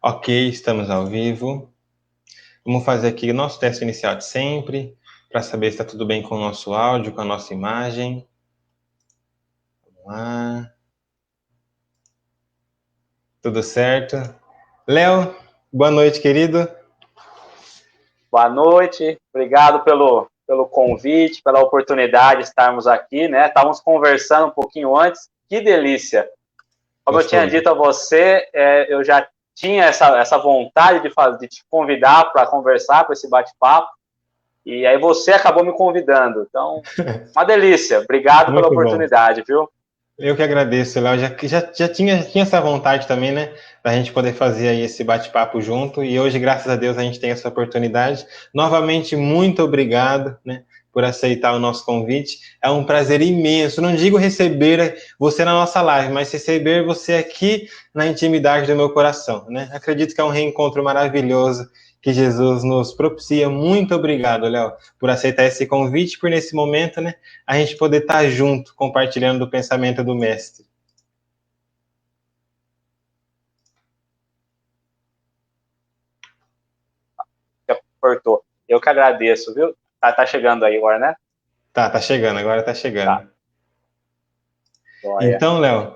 Ok, estamos ao vivo. Vamos fazer aqui o nosso teste inicial de sempre, para saber se está tudo bem com o nosso áudio, com a nossa imagem. Vamos lá. Tudo certo? Léo, boa noite, querido. Boa noite, obrigado pelo convite, pela oportunidade de estarmos aqui, né? Estávamos conversando um pouquinho antes, que delícia. Como eu tinha dito a você, eu já tinha essa vontade de te convidar para conversar, para esse bate-papo, e aí você acabou me convidando. Então, uma delícia. Obrigado pela oportunidade, viu? Eu que agradeço, Léo. Já tinha essa vontade também, né? Da gente poder fazer aí esse bate-papo junto. E hoje, graças a Deus, a gente tem essa oportunidade. Novamente, muito obrigado, né? Por aceitar o nosso convite. É um prazer imenso. Não digo receber você na nossa live, mas receber você aqui na intimidade do meu coração, né? Acredito que é um reencontro maravilhoso que Jesus nos propicia. Muito obrigado, Léo, por aceitar esse convite, por nesse momento, né, a gente poder estar junto, compartilhando o pensamento do Mestre. Cortou. Eu que agradeço, viu? Tá chegando aí agora, né? Tá chegando, agora tá chegando. Tá. Então, Léo,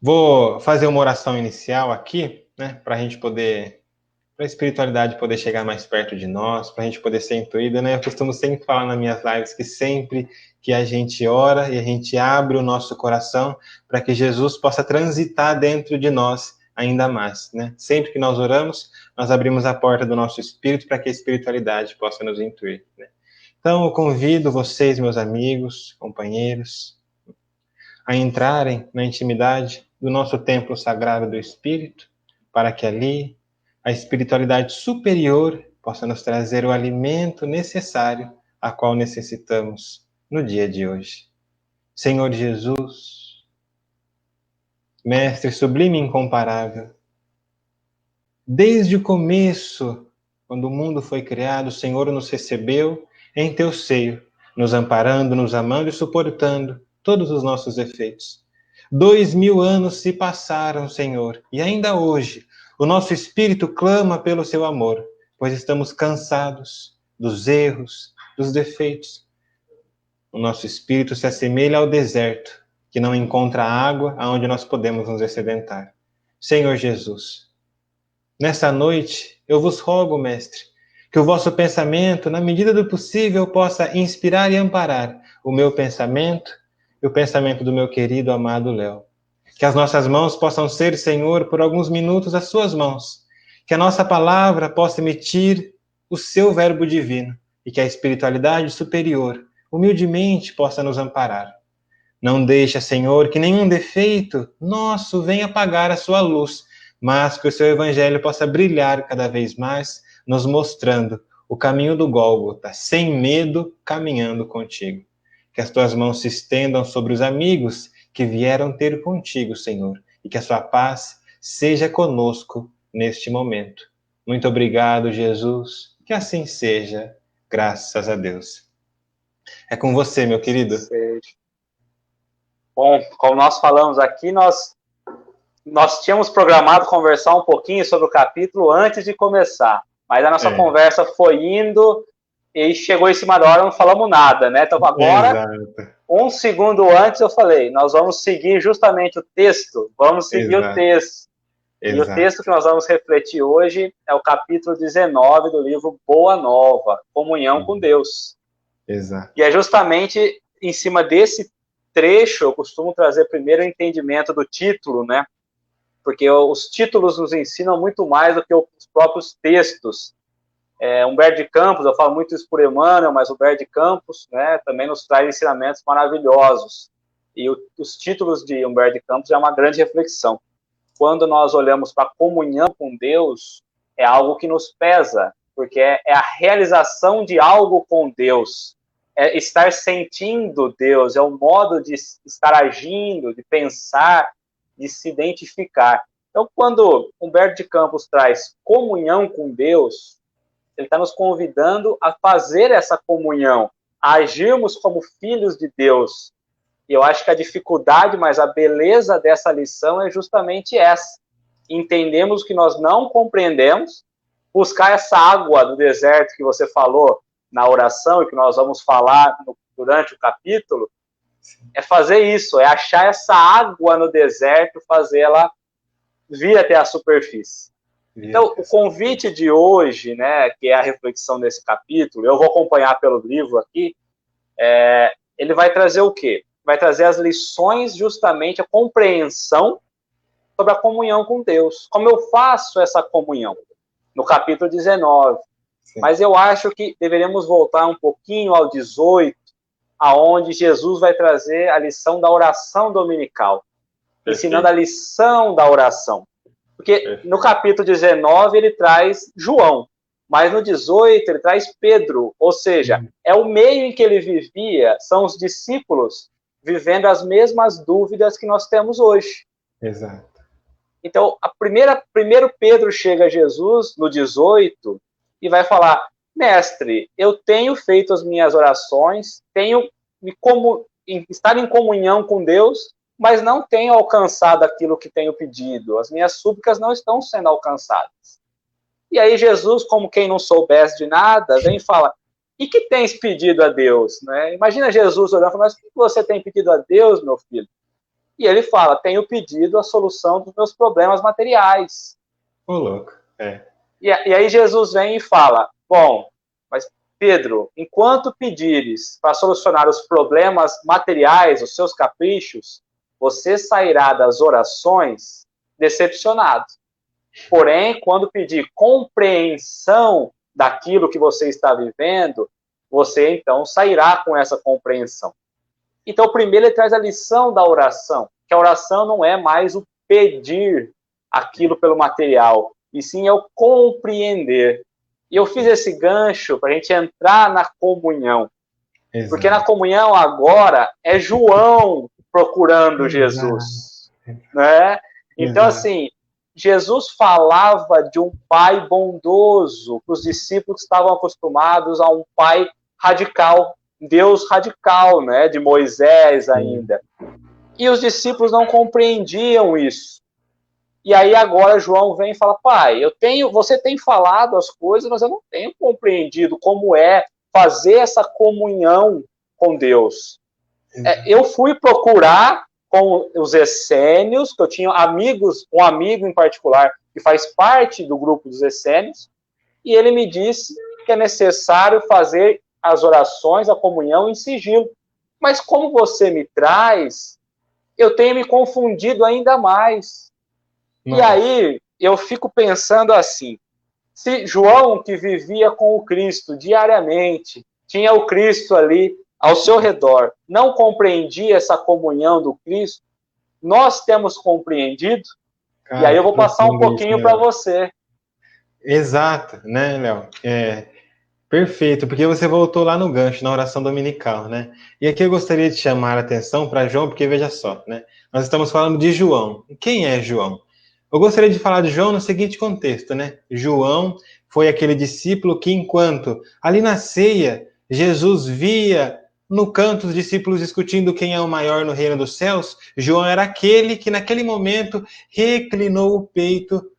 vou fazer uma oração inicial aqui, né, para a gente poder, para a espiritualidade poder chegar mais perto de nós, para a gente poder ser intuída, né? Eu costumo sempre falar nas minhas lives que sempre que a gente ora e a gente abre o nosso coração para que Jesus possa transitar dentro de nós ainda mais, né? Sempre que nós oramos, nós abrimos a porta do nosso espírito para que a espiritualidade possa nos intuir, né? Então, eu convido vocês, meus amigos, companheiros, a entrarem na intimidade do nosso templo sagrado do Espírito, para que ali a espiritualidade superior possa nos trazer o alimento necessário a qual necessitamos no dia de hoje. Senhor Jesus, Mestre sublime e incomparável, desde o começo, quando o mundo foi criado, o Senhor nos recebeu em teu seio, nos amparando, nos amando e suportando todos os nossos defeitos. 2000 anos se passaram, Senhor, e ainda hoje o nosso espírito clama pelo seu amor, pois estamos cansados dos erros, dos defeitos. O nosso espírito se assemelha ao deserto, que não encontra água aonde nós podemos nos excedentar. Senhor Jesus, nessa noite eu vos rogo, Mestre, que o vosso pensamento, na medida do possível, possa inspirar e amparar o meu pensamento e o pensamento do meu querido, amado Léo. Que as nossas mãos possam ser, Senhor, por alguns minutos as suas mãos. Que a nossa palavra possa emitir o seu verbo divino e que a espiritualidade superior, humildemente, possa nos amparar. Não deixa, Senhor, que nenhum defeito nosso venha apagar a sua luz, mas que o seu evangelho possa brilhar cada vez mais, nos mostrando o caminho do Gólgota, sem medo, caminhando contigo. Que as tuas mãos se estendam sobre os amigos que vieram ter contigo, Senhor, e que a sua paz seja conosco neste momento. Muito obrigado, Jesus. Que assim seja, graças a Deus. É com você, meu querido. Bom, como nós falamos aqui, nós tínhamos programado conversar um pouquinho sobre o capítulo antes de começar, mas a nossa conversa foi indo e chegou em cima da hora, não falamos nada, né? Então agora, um segundo antes eu falei, nós vamos seguir justamente o texto, vamos seguir o texto. E o texto que nós vamos refletir hoje é o capítulo 19 do livro Boa Nova, Comunhão com Deus. E é justamente em cima desse trecho, eu costumo trazer primeiro o entendimento do título, né? Porque os títulos nos ensinam muito mais do que os próprios textos. Humberto de Campos, eu falo muito isso por Emmanuel, mas Humberto de Campos, né, também nos traz ensinamentos maravilhosos. E os títulos de Humberto de Campos é uma grande reflexão. Quando nós olhamos para a comunhão com Deus, é algo que nos pesa, porque é a realização de algo com Deus, é estar sentindo Deus, é o modo de estar agindo, de pensar, de se identificar. Então, quando Humberto de Campos traz comunhão com Deus, ele está nos convidando a fazer essa comunhão, a agirmos como filhos de Deus. E eu acho que a dificuldade, mas a beleza dessa lição é justamente essa. entendemos o que nós não compreendemos, buscar essa água do deserto que você falou na oração e que nós vamos falar durante o capítulo, é fazer isso, é achar essa água no deserto, fazer ela vir até a superfície. Então, o convite de hoje, né, que é a reflexão desse capítulo, eu vou acompanhar pelo livro aqui, ele vai trazer o quê? Vai trazer as lições, justamente a compreensão sobre a comunhão com Deus. Como eu faço essa comunhão? No capítulo 19. Sim. Mas eu acho que deveríamos voltar um pouquinho ao 18, aonde Jesus vai trazer a lição da oração dominical, ensinando a lição da oração. Porque no capítulo 19 ele traz João, mas no 18 ele traz Pedro, ou seja, é o meio em que ele vivia, são os discípulos vivendo as mesmas dúvidas que nós temos hoje. Exato. Então, primeiro Pedro chega a Jesus no 18 e vai falar: mestre, eu tenho feito as minhas orações, tenho estar em comunhão com Deus, mas não tenho alcançado aquilo que tenho pedido. As minhas súplicas não estão sendo alcançadas. E aí Jesus, como quem não soubesse de nada, vem e fala: e que tens pedido a Deus? Né? Imagina Jesus olhando e falando: mas o que você tem pedido a Deus, meu filho? E ele fala: tenho pedido a solução dos meus problemas materiais. Ô, louco. E aí Jesus vem e fala: bom, mas Pedro, enquanto pedires para solucionar os problemas materiais, os seus caprichos, você sairá das orações decepcionado. Porém, quando pedir compreensão daquilo que você está vivendo, você então sairá com essa compreensão. Então, primeiro ele traz a lição da oração, que a oração não é mais o pedir aquilo pelo material, e sim é o compreender. E eu fiz esse gancho para a gente entrar na comunhão. Exato. Porque na comunhão agora é João procurando Jesus. Né? Então, assim, Jesus falava de um pai bondoso, que os discípulos estavam acostumados a um pai radical, Deus radical, né, de Moisés ainda. E os discípulos não compreendiam isso. E aí agora João vem e fala: pai, você tem falado as coisas, mas eu não tenho compreendido como é fazer essa comunhão com Deus. Eu fui procurar com os essênios, que eu tinha um amigo em particular, que faz parte do grupo dos essênios, e ele me disse que é necessário fazer as orações, a comunhão em sigilo. Mas como você me traz, eu tenho me confundido ainda mais. Nossa. E aí eu fico pensando assim: se João, que vivia com o Cristo diariamente, tinha o Cristo ali ao seu redor, não compreendia essa comunhão do Cristo, nós temos compreendido? Cara, e aí eu vou passar um pouquinho para você. Exato, né, Léo? Perfeito, porque você voltou lá no gancho, na oração dominical, né? E aqui eu gostaria de chamar a atenção para João, porque veja só, né? Nós estamos falando de João. Quem é João? Eu gostaria de falar de João no seguinte contexto, né? João foi aquele discípulo que, enquanto ali na ceia, Jesus via no canto os discípulos discutindo quem é o maior no reino dos céus, João era aquele que naquele momento reclinou o peito,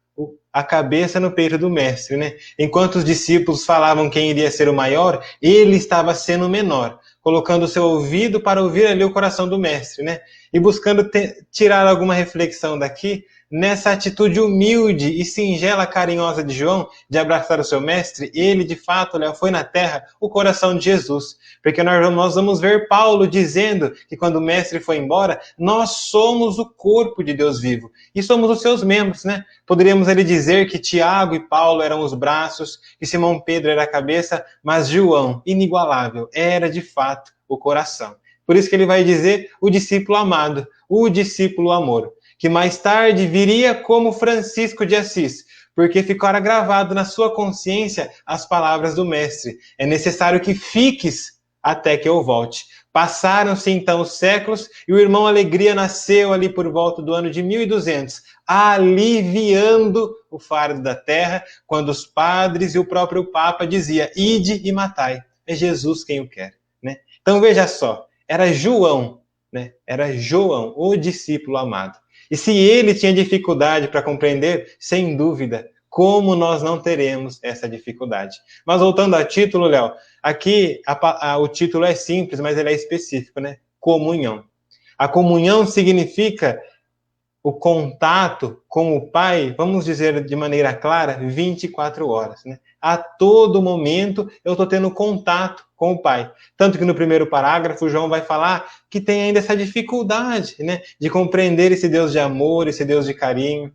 a cabeça no peito do mestre, né? Enquanto os discípulos falavam quem iria ser o maior, ele estava sendo o menor, colocando o seu ouvido para ouvir ali o coração do mestre, né? E buscando tirar alguma reflexão daqui, nessa atitude humilde e singela, carinhosa de João, de abraçar o seu mestre, ele, de fato, foi na terra o coração de Jesus. Porque nós vamos ver Paulo dizendo que quando o mestre foi embora, nós somos o corpo de Deus vivo. E somos os seus membros, né? Poderíamos ali dizer que Tiago e Paulo eram os braços, que Simão Pedro era a cabeça, mas João, inigualável, era de fato o coração. Por isso que ele vai dizer o discípulo amado, o discípulo amor, que mais tarde viria como Francisco de Assis, porque ficara gravado na sua consciência as palavras do mestre: é necessário que fiques até que eu volte. Passaram-se então os séculos e o irmão Alegria nasceu ali por volta do ano de 1200, aliviando o fardo da terra, quando os padres e o próprio Papa dizia: ide e matai, é Jesus quem o quer, né? Então veja só, era João, né? Era João, o discípulo amado. E se ele tinha dificuldade para compreender, sem dúvida, como nós não teremos essa dificuldade? Mas voltando ao título, Léo, aqui o título é simples, mas ele é específico, né? Comunhão. A comunhão significa o contato com o Pai, vamos dizer de maneira clara, 24 horas, né? A todo momento eu estou tendo contato com o Pai. Tanto que no primeiro parágrafo, João vai falar que tem ainda essa dificuldade, né? De compreender esse Deus de amor, esse Deus de carinho.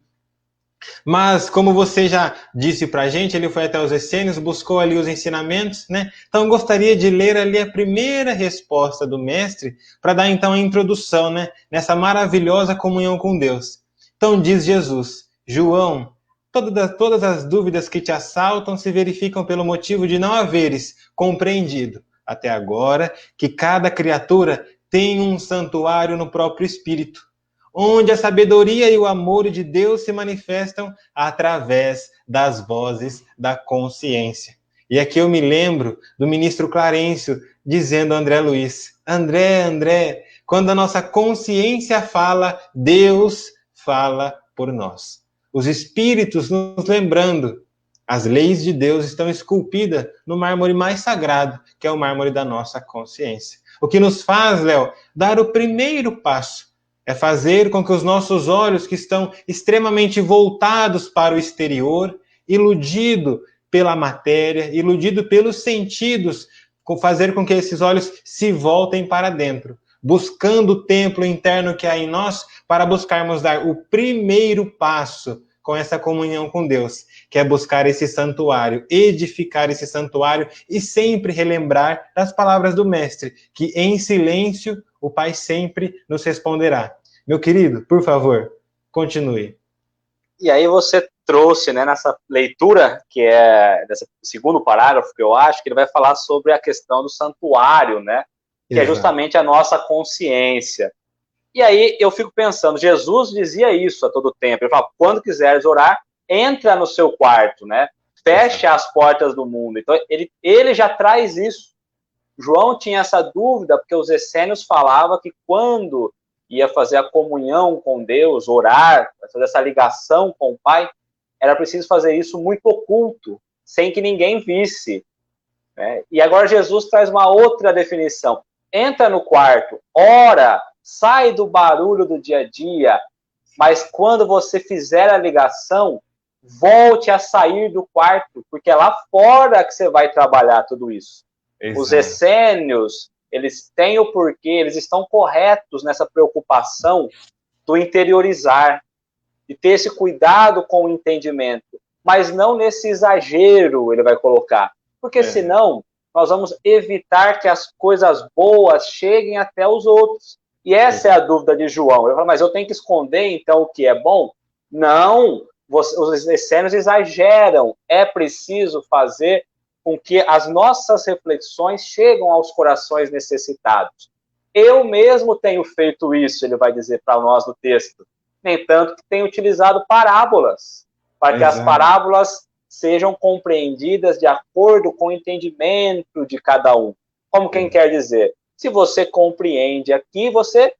Mas, como você já disse para a gente, ele foi até os essênios, buscou ali os ensinamentos, né? Então, gostaria de ler ali a primeira resposta do mestre, para dar então a introdução, né? Nessa maravilhosa comunhão com Deus. Então, diz Jesus, João, todas as dúvidas que te assaltam se verificam pelo motivo de não haveres compreendido, até agora, que cada criatura tem um santuário no próprio Espírito, onde a sabedoria e o amor de Deus se manifestam através das vozes da consciência. E aqui eu me lembro do ministro Clarencio dizendo a André Luiz, André, quando a nossa consciência fala, Deus fala por nós. Os espíritos nos lembrando, as leis de Deus estão esculpidas no mármore mais sagrado, que é o mármore da nossa consciência. O que nos faz, Léo, dar o primeiro passo, é fazer com que os nossos olhos, que estão extremamente voltados para o exterior, iludido pela matéria, iludido pelos sentidos, fazer com que esses olhos se voltem para dentro, buscando o templo interno que há em nós, para buscarmos dar o primeiro passo com essa comunhão com Deus, que é buscar esse santuário, edificar esse santuário e sempre relembrar das palavras do Mestre, que em silêncio o Pai sempre nos responderá. Meu querido, por favor, continue. E aí você trouxe, né, nessa leitura, que é desse segundo parágrafo, que eu acho, que ele vai falar sobre a questão do santuário, né, que é justamente a nossa consciência. E aí eu fico pensando, Jesus dizia isso a todo tempo, ele fala, quando quiseres orar, entra no seu quarto, né, feche as portas do mundo. Então ele já traz isso. João tinha essa dúvida, porque os essênios falavam que quando ia fazer a comunhão com Deus, orar, fazer essa ligação com o Pai, era preciso fazer isso muito oculto, sem que ninguém visse. Né? E agora Jesus traz uma outra definição. Entra no quarto, ora, sai do barulho do dia a dia, mas quando você fizer a ligação, volte a sair do quarto, porque é lá fora que você vai trabalhar tudo isso. Exato. Os essênios, eles têm o porquê, eles estão corretos nessa preocupação do interiorizar, de ter esse cuidado com o entendimento, mas não nesse exagero, ele vai colocar, porque senão nós vamos evitar que as coisas boas cheguem até os outros. E essa é a dúvida de João. Ele fala, mas eu tenho que esconder então o que é bom? Não, os essênios exageram, é preciso fazer com que as nossas reflexões cheguem aos corações necessitados. Eu mesmo tenho feito isso, ele vai dizer para nós no texto. Nem tanto que tenho utilizado parábolas, para que as parábolas sejam compreendidas de acordo com o entendimento de cada um. Como quem quer dizer, se você compreende aqui, você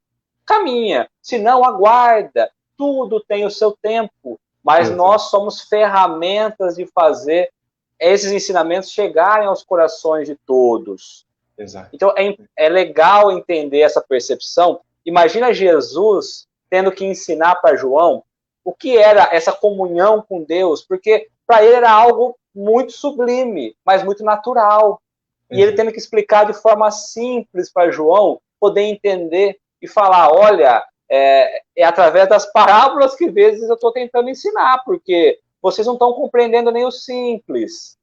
caminha. Se não, aguarda. Tudo tem o seu tempo. Mas nós somos ferramentas de fazer esses ensinamentos chegarem aos corações de todos. Exato. Então, é legal entender essa percepção. Imagina Jesus tendo que ensinar para João o que era essa comunhão com Deus, porque para ele era algo muito sublime, mas muito natural. E ele tendo que explicar de forma simples para João poder entender e falar, olha, é através das parábolas que às vezes eu estou tentando ensinar, porque vocês não estão compreendendo nem o simples.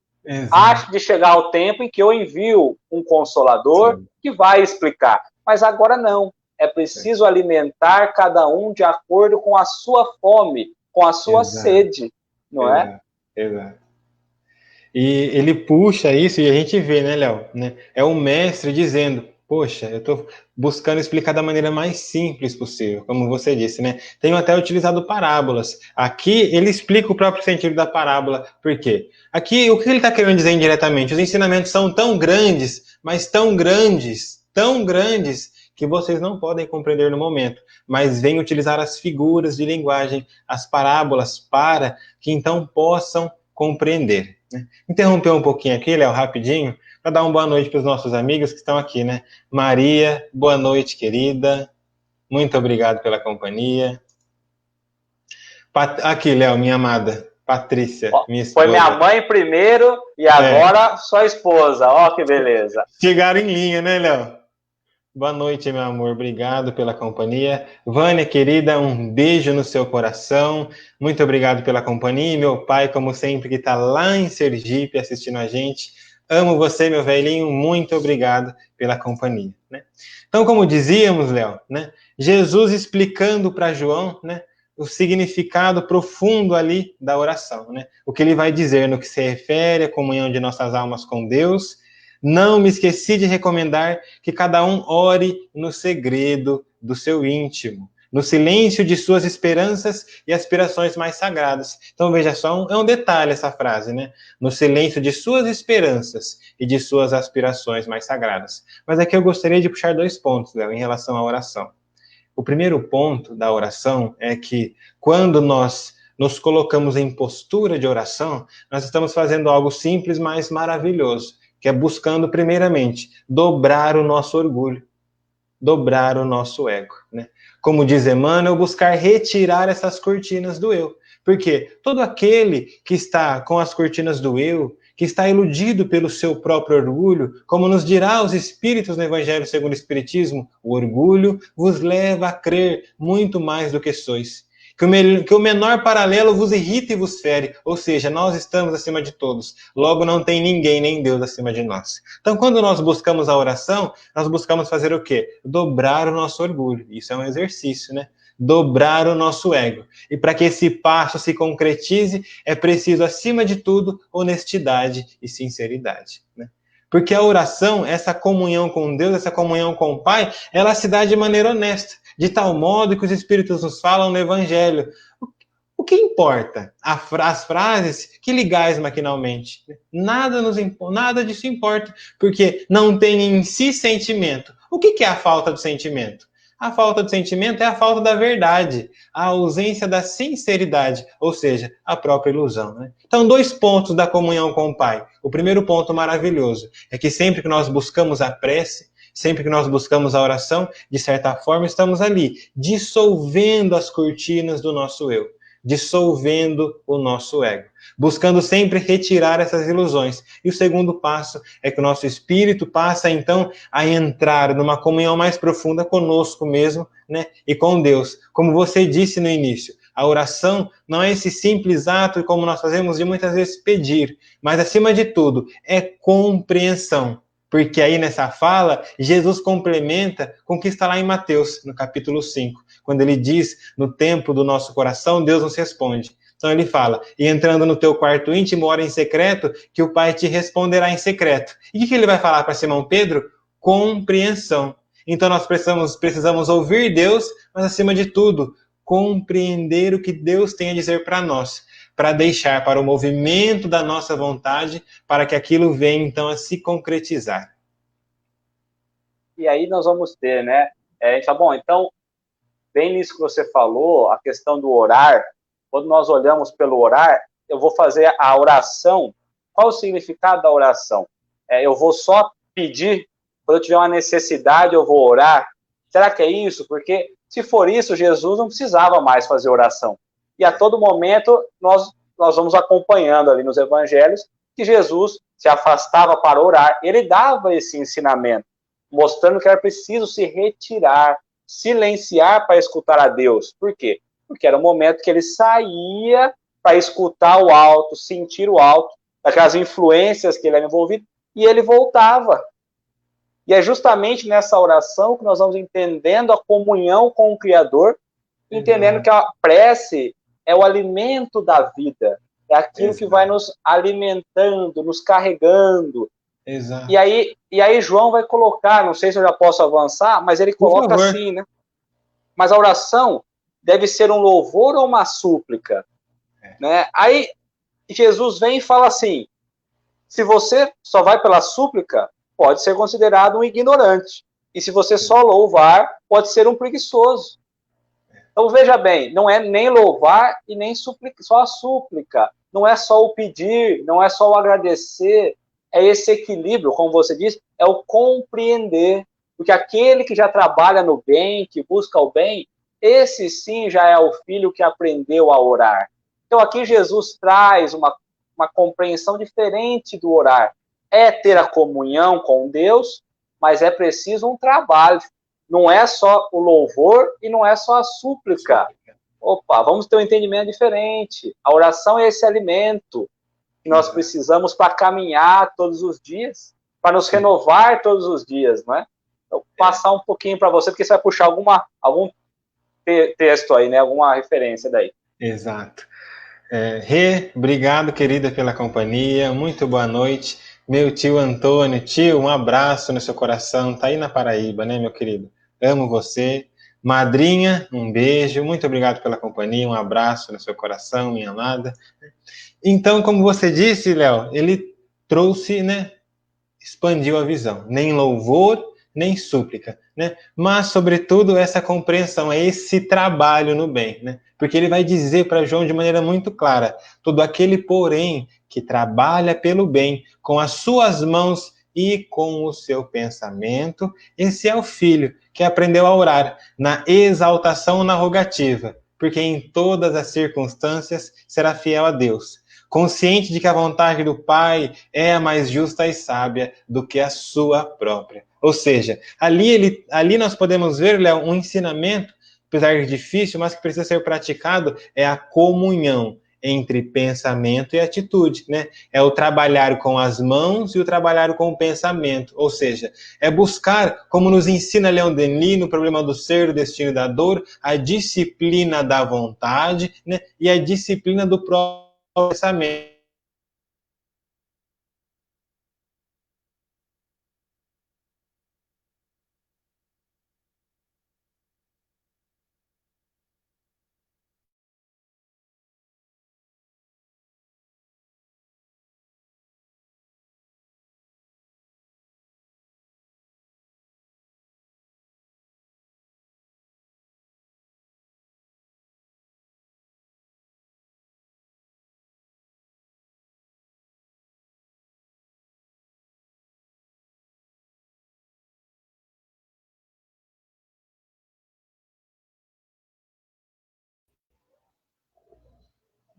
Acho de chegar o tempo em que eu envio um consolador que vai explicar. Mas agora não. É preciso alimentar cada um de acordo com a sua fome, com a sua sede, não é? Exato. E ele puxa isso e a gente vê, né, Léo? Né? É o mestre dizendo, poxa, eu estou buscando explicar da maneira mais simples possível, como você disse, né? Tenho até utilizado parábolas. Aqui ele explica o próprio sentido da parábola. Por quê? Aqui, o que ele está querendo dizer indiretamente? Os ensinamentos são tão grandes, mas tão grandes, que vocês não podem compreender no momento, mas venho utilizar as figuras de linguagem, as parábolas, para que então possam compreender. Né? Interromper um pouquinho aqui, Léo, rapidinho, para dar uma boa noite para os nossos amigos que estão aqui, né? Maria, boa noite, querida. Muito obrigado pela companhia. Aqui, Léo, minha amada. Patrícia, minha esposa. Foi minha mãe primeiro e agora sua esposa. Ó, que beleza. Chegaram em linha, né, Léo? Boa noite, meu amor. Obrigado pela companhia. Vânia, querida, um beijo no seu coração. Muito obrigado pela companhia. E meu pai, como sempre, que está lá em Sergipe assistindo a gente. Amo você, meu velhinho. Muito obrigado pela companhia. Né? Então, como dizíamos, Léo, né? Jesus explicando para João, né? O significado profundo ali da oração, né? O que ele vai dizer no que se refere à comunhão de nossas almas com Deus. Não me esqueci de recomendar que cada um ore no segredo do seu íntimo, no silêncio de suas esperanças e aspirações mais sagradas. Então, veja só, é um detalhe essa frase, né? No silêncio de suas esperanças e de suas aspirações mais sagradas. Mas aqui eu gostaria de puxar 2 pontos, Léo, em relação à oração. O primeiro ponto da oração é que quando nós nos colocamos em postura de oração, nós estamos fazendo algo simples, mas maravilhoso, que é buscando, primeiramente, dobrar o nosso orgulho, dobrar o nosso ego. Né? Como diz Emmanuel, buscar retirar essas cortinas do eu. Porque todo aquele que está com as cortinas do eu, que está iludido pelo seu próprio orgulho, como nos dirá os Espíritos no Evangelho segundo o Espiritismo, o orgulho vos leva a crer muito mais do que sois. Que o menor paralelo vos irrita e vos fere, ou seja, nós estamos acima de todos, logo não tem ninguém, nem Deus acima de nós. Então, quando nós buscamos a oração, nós buscamos fazer o quê? Dobrar o nosso orgulho, isso é um exercício, né? Dobrar o nosso ego. E para que esse passo se concretize, é preciso, acima de tudo, honestidade e sinceridade, né? Porque a oração, essa comunhão com Deus, essa comunhão com o Pai, ela se dá de maneira honesta, de tal modo que os Espíritos nos falam no Evangelho. O que importa? As frases que ligais maquinalmente. Nada disso importa, porque não tem em si sentimento. O que é a falta de sentimento? A falta de sentimento é a falta da verdade, a ausência da sinceridade, ou seja, a própria ilusão. Né? Então, 2 pontos da comunhão com o Pai. O primeiro ponto maravilhoso é que sempre que nós buscamos a prece, sempre que nós buscamos a oração, de certa forma estamos ali, dissolvendo as cortinas do nosso eu, dissolvendo o nosso ego, buscando sempre retirar essas ilusões. E o segundo passo é que o nosso espírito passa, então, a entrar numa comunhão mais profunda conosco mesmo, né? E com Deus. Como você disse no início, a oração não é esse simples ato, como nós fazemos de muitas vezes pedir, mas, acima de tudo, é compreensão. Porque aí nessa fala, Jesus complementa com o que está lá em Mateus, no capítulo 5, quando ele diz, no templo do nosso coração, Deus nos responde. Então ele fala, e entrando no teu quarto íntimo, ora em secreto, que o Pai te responderá em secreto. E o que ele vai falar para Simão Pedro? Compreensão. Então nós precisamos ouvir Deus, mas acima de tudo, compreender o que Deus tem a dizer para nós, para deixar para o movimento da nossa vontade, para que aquilo venha, então, a se concretizar. E aí nós vamos ter, né? Tá bom, então, bem nisso que você falou, a questão do orar, quando nós olhamos pelo orar, eu vou fazer a oração. Qual o significado da oração? Eu vou só pedir, quando eu tiver uma necessidade, eu vou orar? Será que é isso? Porque, se for isso, Jesus não precisava mais fazer oração. E a todo momento nós vamos acompanhando ali nos evangelhos que Jesus se afastava para orar. Ele dava esse ensinamento, mostrando que era preciso se retirar, silenciar para escutar a Deus. Por quê? Porque era o momento que ele saía para escutar o alto, sentir o alto, daquelas influências que ele era envolvido, e ele voltava. E é justamente nessa oração que nós vamos entendendo a comunhão com o Criador, entendendo que a prece é o alimento da vida, é aquilo que vai nos alimentando, nos carregando. Exato. E aí João vai colocar, não sei se eu já posso avançar, mas ele coloca assim, né? Mas a oração deve ser um louvor ou uma súplica, né? Aí Jesus vem e fala assim, se você só vai pela súplica, pode ser considerado um ignorante. E se você só louvar, pode ser um preguiçoso. Então veja bem, não é nem louvar e nem só a súplica. Não é só o pedir, não é só o agradecer. É esse equilíbrio, como você disse, é o compreender. Porque aquele que já trabalha no bem, que busca o bem, esse sim já é o filho que aprendeu a orar. Então aqui Jesus traz uma compreensão diferente do orar. É ter a comunhão com Deus, mas é preciso um trabalho. Não é só o louvor e não é só a súplica. Opa, vamos ter um entendimento diferente. A oração é esse alimento que nós precisamos para caminhar todos os dias, para nos renovar todos os dias, não é? Então, passar um pouquinho para você, porque você vai puxar algum texto aí, né? Alguma referência daí. Exato. Obrigado, querida, pela companhia. Muito boa noite. Meu tio Antônio, tio, um abraço no seu coração. Tá aí na Paraíba, né, meu querido? Amo você. Madrinha, um beijo. Muito obrigado pela companhia. Um abraço no seu coração, minha amada. Então, como você disse, Léo, ele trouxe, né? Expandiu a visão. Nem louvor, nem súplica, né? Mas, sobretudo, essa compreensão, esse trabalho no bem, né? Porque ele vai dizer para João de maneira muito clara: todo aquele, porém, que trabalha pelo bem, com as suas mãos e com o seu pensamento, esse é o filho que aprendeu a orar na exaltação ou na rogativa, porque em todas as circunstâncias será fiel a Deus, consciente de que a vontade do Pai é a mais justa e sábia do que a sua própria. Ou seja, ali nós podemos ver, Léo, um ensinamento, apesar de difícil, mas que precisa ser praticado, é a comunhão entre pensamento e atitude, né? É o trabalhar com as mãos e o trabalhar com o pensamento, ou seja, é buscar, como nos ensina Leon Denis no Problema do Ser, do Destino e da Dor, a disciplina da vontade, né? E a disciplina do próprio pensamento.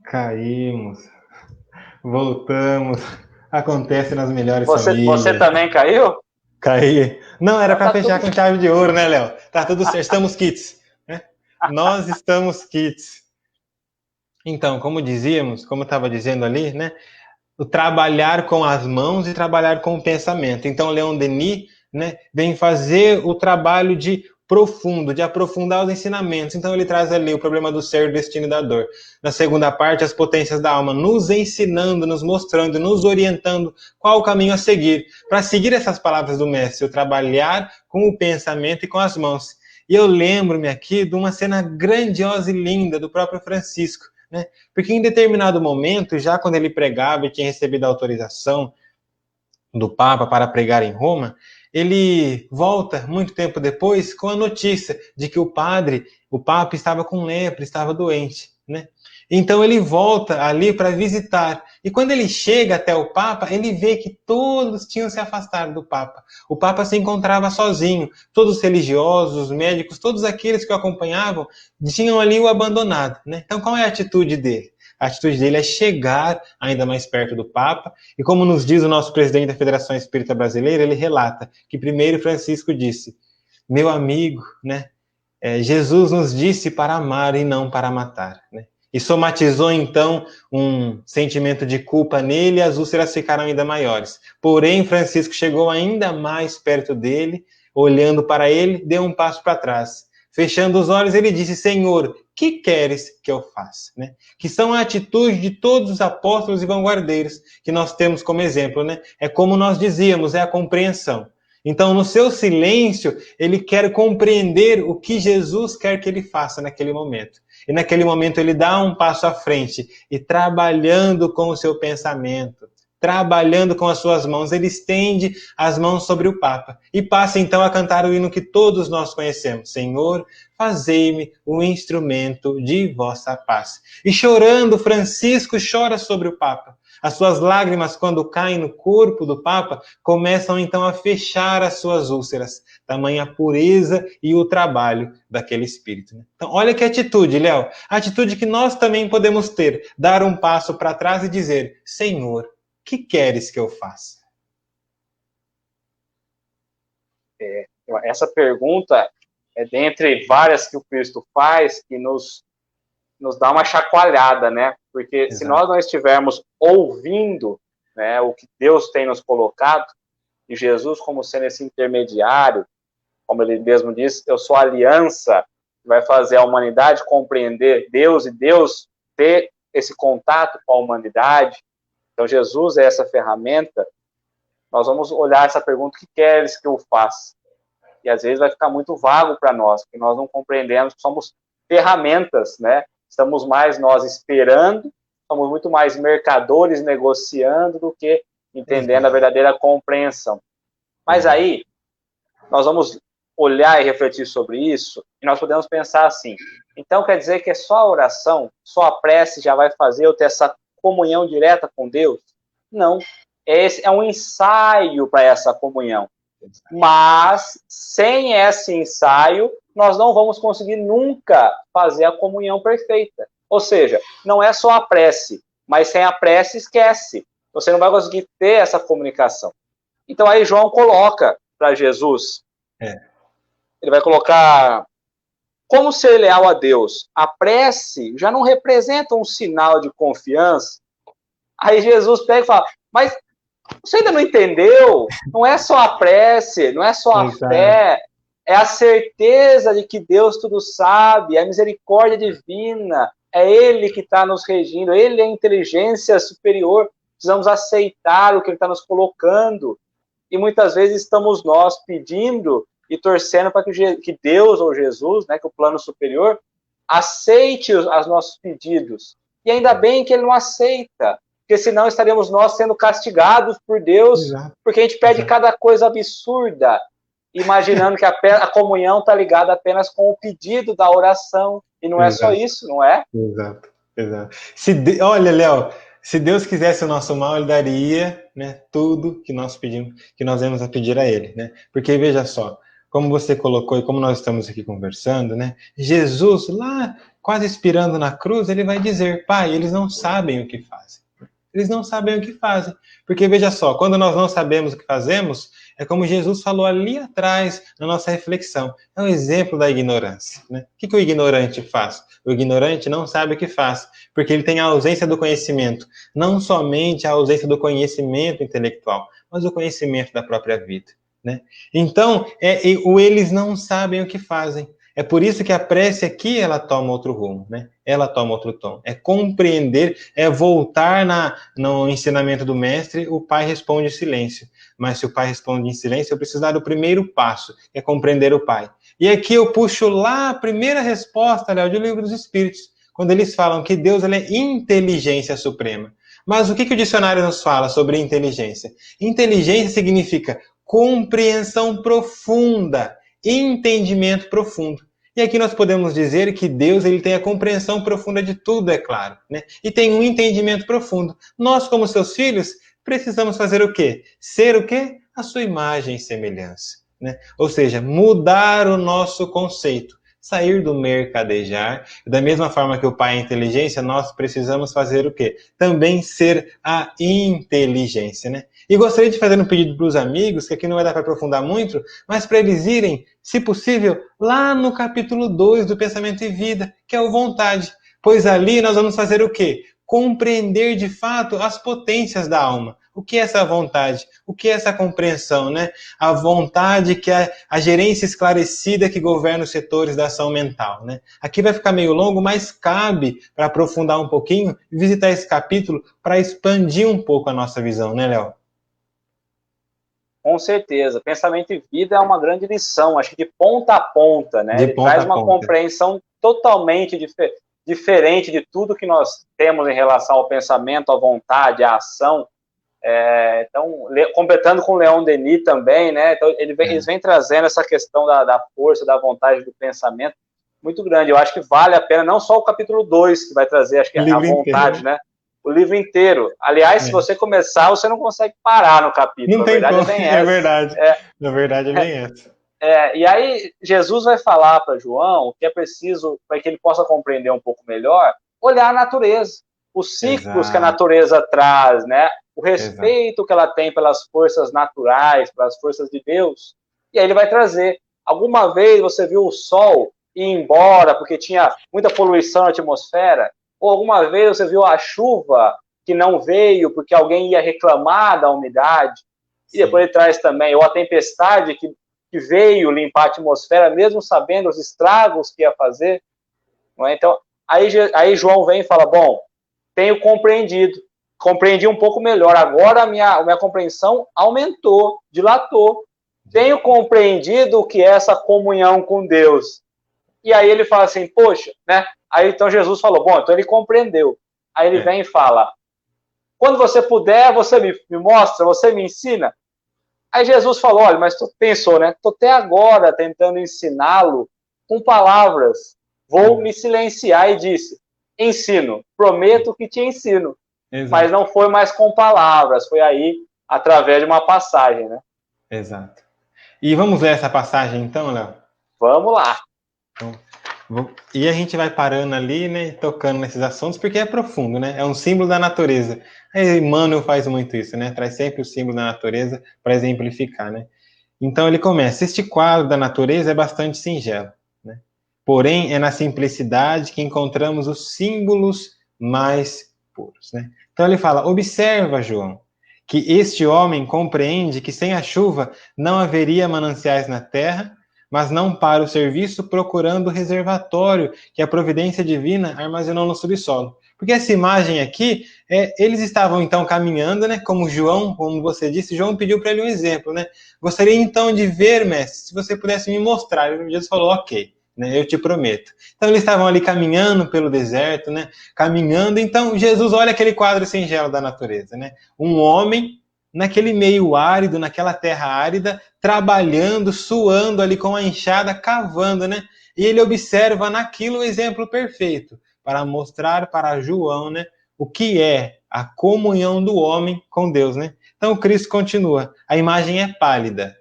Caímos, voltamos, acontece nas melhores famílias. Você também caiu? Caí. Não, era para fechar com chave de ouro, né, Léo? Tá tudo certo, estamos quites, né? Nós estamos quites. Então, como dizíamos, como eu estava dizendo ali, né? O trabalhar com as mãos e trabalhar com o pensamento. Então, Leon Denis, né, vem fazer o trabalho de profundo, de aprofundar os ensinamentos. Então, ele traz ali o problema do ser, do destino e da dor. Na segunda parte, as potências da alma, nos ensinando, nos mostrando, nos orientando qual o caminho a seguir. Para seguir essas palavras do mestre, o trabalhar com o pensamento e com as mãos. E eu lembro-me aqui de uma cena grandiosa e linda do próprio Francisco, né? Porque em determinado momento, já quando ele pregava e tinha recebido a autorização do Papa para pregar em Roma, ele volta muito tempo depois com a notícia de que o Papa estava com lepra, estava doente, né? Então ele volta ali para visitar. E quando ele chega até o Papa, ele vê que todos tinham se afastado do Papa. O Papa se encontrava sozinho. Todos os religiosos, os médicos, todos aqueles que o acompanhavam, tinham ali o abandonado, né? Então qual é a atitude dele? A atitude dele é chegar ainda mais perto do Papa. E como nos diz o nosso presidente da Federação Espírita Brasileira, ele relata que primeiro Francisco disse: meu amigo, né? Jesus nos disse para amar e não para matar, né? E somatizou, então, um sentimento de culpa nele e as úlceras ficaram ainda maiores. Porém, Francisco chegou ainda mais perto dele, olhando para ele, deu um passo para trás. Fechando os olhos, ele disse: Senhor, que queres que eu faça? Né? Que são a atitude de todos os apóstolos e vanguardeiros que nós temos como exemplo, né? É como nós dizíamos, é a compreensão. Então, no seu silêncio, ele quer compreender o que Jesus quer que ele faça naquele momento. E naquele momento ele dá um passo à frente e trabalhando com o seu pensamento, trabalhando com as suas mãos. Ele estende as mãos sobre o Papa e passa então a cantar o hino que todos nós conhecemos. Senhor, fazei-me o instrumento de vossa paz. E chorando, Francisco chora sobre o Papa. As suas lágrimas, quando caem no corpo do Papa, começam então a fechar as suas úlceras. Tamanha pureza e o trabalho daquele espírito. Então, olha que atitude, Léo. A atitude que nós também podemos ter. Dar um passo para trás e dizer, Senhor, o que queres que eu faça? Essa pergunta é dentre várias que o Cristo faz, que nos dá uma chacoalhada, né? Porque Exato. Se nós não estivermos ouvindo, né, o que Deus tem nos colocado, e Jesus como sendo esse intermediário, como ele mesmo disse, eu sou a aliança que vai fazer a humanidade compreender Deus e Deus ter esse contato com a humanidade. Então Jesus é essa ferramenta. Nós vamos olhar essa pergunta, o que queres que eu faça? E às vezes vai ficar muito vago para nós, porque nós não compreendemos que somos ferramentas, né? Estamos mais nós esperando, somos muito mais mercadores negociando do que entendendo a verdadeira compreensão. Mas aí, nós vamos olhar e refletir sobre isso, e nós podemos pensar assim, então quer dizer que é só a oração, só a prece já vai fazer eu ter essa comunhão direta com Deus? Não, é um ensaio para essa comunhão. Mas, sem esse ensaio, nós não vamos conseguir nunca fazer a comunhão perfeita. Ou seja, não é só a prece, mas sem a prece, esquece. Você não vai conseguir ter essa comunicação. Então, aí João coloca para Jesus, ele vai colocar, como ser leal a Deus? A prece já não representa um sinal de confiança. Aí Jesus pega e fala, mas você ainda não entendeu? Não é só a prece, não é só a fé, é a certeza de que Deus tudo sabe, é a misericórdia divina, é Ele que está nos regindo, Ele é a inteligência superior, precisamos aceitar o que Ele está nos colocando. E muitas vezes estamos nós pedindo e torcendo para que Deus ou Jesus, né, que o plano superior, aceite os nossos pedidos. E ainda bem que Ele não aceita, porque senão estaríamos nós sendo castigados por Deus, porque a gente pede cada coisa absurda, imaginando que a comunhão está ligada apenas com o pedido da oração, e não é só isso, não é? Exato. Olha, Léo, se Deus quisesse o nosso mal, Ele daria, né, tudo que nós pedimos, que nós vamos a pedir a Ele, né? Porque veja só, como você colocou e como nós estamos aqui conversando, né? Jesus, lá quase expirando na cruz, Ele vai dizer, Pai, eles não sabem o que fazem. Eles não sabem o que fazem. Porque, veja só, quando nós não sabemos o que fazemos, é como Jesus falou ali atrás na nossa reflexão. É um exemplo da ignorância, né? O que o ignorante faz? O ignorante não sabe o que faz, porque ele tem a ausência do conhecimento. Não somente a ausência do conhecimento intelectual, mas o conhecimento da própria vida, né? Então, eles não sabem o que fazem. É por isso que a prece aqui, ela toma outro rumo, né? Ela toma outro tom. É compreender, é voltar no ensinamento do mestre, o pai responde em silêncio. Mas se o pai responde em silêncio, eu preciso dar o primeiro passo, que é compreender o pai. E aqui eu puxo lá a primeira resposta, Léo, do Livro dos Espíritos, quando eles falam que Deus ele é inteligência suprema. Mas o que o dicionário nos fala sobre inteligência? Inteligência significa compreensão profunda, entendimento profundo. E aqui nós podemos dizer que Deus ele tem a compreensão profunda de tudo, é claro, né? E tem um entendimento profundo. Nós, como seus filhos, precisamos fazer o quê? Ser o quê? A sua imagem e semelhança, né? Ou seja, mudar o nosso conceito, sair do mercadejar. Da mesma forma que o pai é inteligência, nós precisamos fazer o quê? Também ser a inteligência, né? E gostaria de fazer um pedido para os amigos, que aqui não vai dar para aprofundar muito, mas para eles irem, se possível, lá no capítulo 2 do Pensamento e Vida, que é o Vontade. Pois ali nós vamos fazer o quê? Compreender de fato as potências da alma. O que é essa vontade? O que é essa compreensão, né? A vontade que é a gerência esclarecida que governa os setores da ação mental, né? Aqui vai ficar meio longo, mas cabe para aprofundar um pouquinho e visitar esse capítulo para expandir um pouco a nossa visão, né, Léo? Com certeza. Pensamento e Vida é uma grande lição, acho que de ponta a ponta, né? Ele traz uma compreensão totalmente diferente de tudo que nós temos em relação ao pensamento, à vontade, à ação. Então, completando com o Leon Denis também, né? Então, eles vêm trazendo essa questão da força, da vontade, do pensamento muito grande. Eu acho que vale a pena, não só o capítulo 2, que vai trazer, acho que a vontade, inteiro, né? O livro inteiro. Aliás, se você começar, você não consegue parar no capítulo. Não tem como, é verdade. Na verdade, é bem essa. E aí, Jesus vai falar para João que é preciso, para que ele possa compreender um pouco melhor, olhar a natureza. Os ciclos que a natureza traz, né? O respeito que ela tem pelas forças naturais, pelas forças de Deus. E aí ele vai trazer. Alguma vez você viu o sol ir embora porque tinha muita poluição na atmosfera? Ou alguma vez você viu a chuva que não veio porque alguém ia reclamar da umidade? E depois ele traz também, ou a tempestade que veio limpar a atmosfera, mesmo sabendo os estragos que ia fazer. Não é? Então, aí João vem e fala, bom, tenho compreendi um pouco melhor, agora a minha compreensão aumentou, dilatou, tenho compreendido o que é essa comunhão com Deus. E aí ele fala assim, poxa, né? Aí então Jesus falou, bom, então ele compreendeu. Aí ele vem e fala, quando você puder, você me mostra, você me ensina. Aí Jesus falou, olha, mas tu pensou, né? Estou até agora tentando ensiná-lo com palavras. Vou me silenciar e disse, ensino, prometo que te ensino. Exato. Mas não foi mais com palavras, foi aí através de uma passagem, né? Exato. E vamos ler essa passagem então, Léo? Vamos lá. Então, e a gente vai parando ali, né, tocando nesses assuntos, porque é profundo, né? É um símbolo da natureza. A Emmanuel faz muito isso, né? Traz sempre o símbolo da natureza para exemplificar, né? Então ele começa, este quadro da natureza é bastante singelo, né? Porém, é na simplicidade que encontramos os símbolos mais puros, né? Então ele fala, observa, João, que este homem compreende que sem a chuva não haveria mananciais na terra, mas não para o serviço, procurando o reservatório que a providência divina armazenou no subsolo. Porque essa imagem aqui, eles estavam então caminhando, né? Como João, como você disse, João pediu para ele um exemplo, né? Gostaria então de ver, mestre, se você pudesse me mostrar. E Jesus falou, ok, né? Eu te prometo. Então eles estavam ali caminhando pelo deserto, né? Caminhando, então Jesus olha aquele quadro singelo da natureza, né? Um homem naquele meio árido, naquela terra árida, trabalhando, suando ali com a enxada, cavando, né? E ele observa naquilo o exemplo perfeito para mostrar para João, né, o que é a comunhão do homem com Deus, né? Então Cristo continua, a imagem é pálida.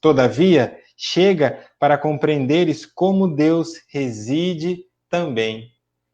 Todavia, chega para compreenderes como Deus reside também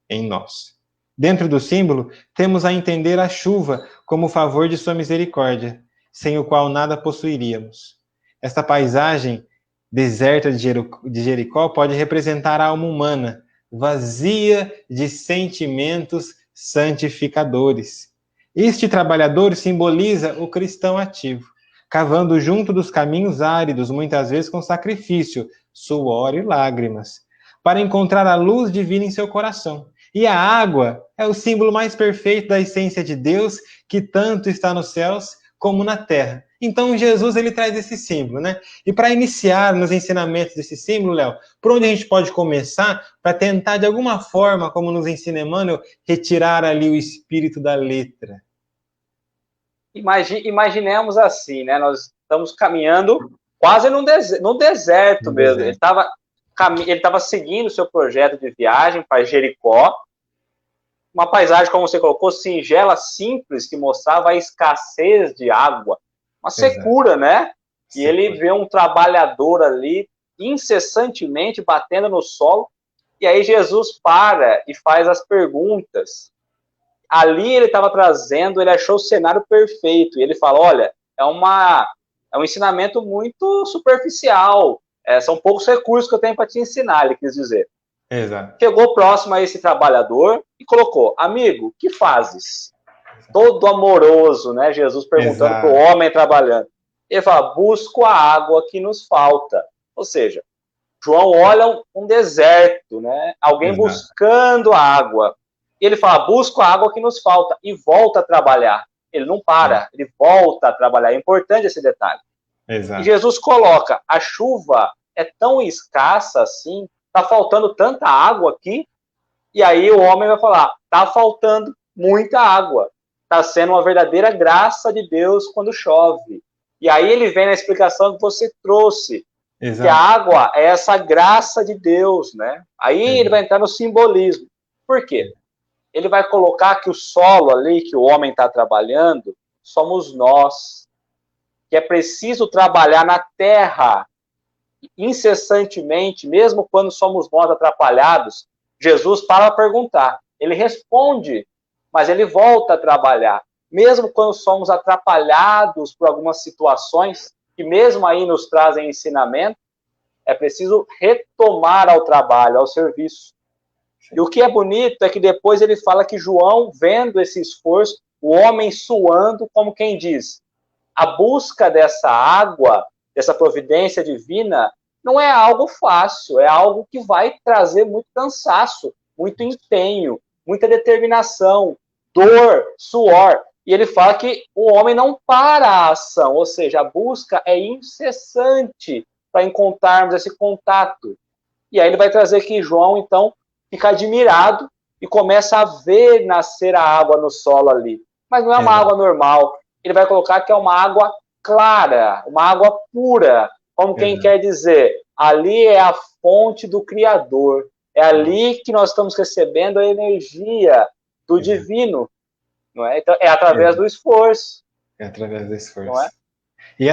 em nós. Dentro do símbolo, temos a entender a chuva como favor de sua misericórdia, sem o qual nada possuiríamos. Esta paisagem deserta de Jericó pode representar a alma humana, vazia de sentimentos santificadores. Este trabalhador simboliza o cristão ativo, cavando junto dos caminhos áridos, muitas vezes com sacrifício, suor e lágrimas, para encontrar a luz divina em seu coração. E a água é o símbolo mais perfeito da essência de Deus, que tanto está nos céus como na terra. Então Jesus ele traz esse símbolo, né? E para iniciar nos ensinamentos desse símbolo, Léo, por onde a gente pode começar para tentar de alguma forma, como nos ensina Emmanuel, retirar ali o espírito da letra? Imaginemos assim, né? Nós estamos caminhando quase no deserto mesmo. Ele estava seguindo o seu projeto de viagem para Jericó, uma paisagem, como você colocou, singela, simples, que mostrava a escassez de água, uma secura, né? E ele vê um trabalhador ali, incessantemente batendo no solo, e aí Jesus para e faz as perguntas. Ali ele estava trazendo, ele achou o cenário perfeito, e ele fala, olha, é um ensinamento muito superficial, são poucos recursos que eu tenho para te ensinar, ele quis dizer. Exato. Chegou próximo a esse trabalhador e colocou, amigo, que fazes? Todo amoroso, né? Jesus perguntando para o homem trabalhando. Ele fala, busco a água que nos falta. Ou seja, João olha um deserto, né? Alguém buscando a água. E ele fala, busco a água que nos falta. E volta a trabalhar. Ele não para, ele volta a trabalhar. É importante esse detalhe. Exato. E Jesus coloca, a chuva é tão escassa assim, tá faltando tanta água aqui, e aí o homem vai falar, tá faltando muita água. está sendo uma verdadeira graça de Deus quando chove. E aí ele vem na explicação que você trouxe, Exato. que a água é essa graça de Deus, né? Aí ele vai entrar no simbolismo. Por quê? Ele vai colocar que o solo ali que o homem está trabalhando somos nós, que é preciso trabalhar na terra incessantemente, mesmo quando somos nós atrapalhados. Jesus para perguntar, ele responde, mas ele volta a trabalhar, mesmo quando somos atrapalhados por algumas situações, que mesmo aí nos trazem ensinamento, é preciso retomar ao trabalho, ao serviço. E o que é bonito é que depois ele fala que João, vendo esse esforço, o homem suando, como quem diz, a busca dessa água, dessa providência divina, não é algo fácil, é algo que vai trazer muito cansaço, muito empenho, muita determinação, dor, suor. E ele fala que o homem não para a ação, ou seja, a busca é incessante para encontrarmos esse contato. E aí ele vai trazer que João, então, fica admirado e começa a ver nascer a água no solo ali. Mas não é uma água normal. Ele vai colocar que é uma água clara, uma água pura. Como quem quer dizer, ali é a fonte do Criador. É ali que nós estamos recebendo a energia do divino. Não é? Então, é através do esforço. É através do esforço. Não é? E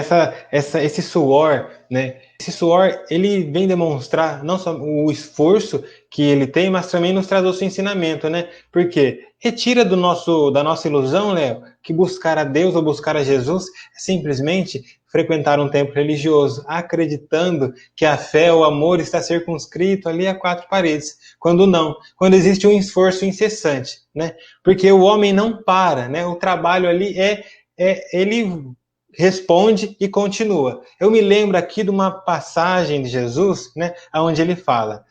esse suor, né? Esse suor, ele vem demonstrar não só o esforço que ele tem, mas também nos traz o seu ensinamento, né? Porque retira da nossa ilusão, Léo, que buscar a Deus ou buscar a Jesus é simplesmente frequentar um templo religioso, acreditando que a fé, o amor está circunscrito ali a quatro paredes. Quando não, quando existe um esforço incessante, né? Porque o homem não para, né? O trabalho ali ele responde e continua. Eu me lembro aqui de uma passagem de Jesus, né, onde ele fala,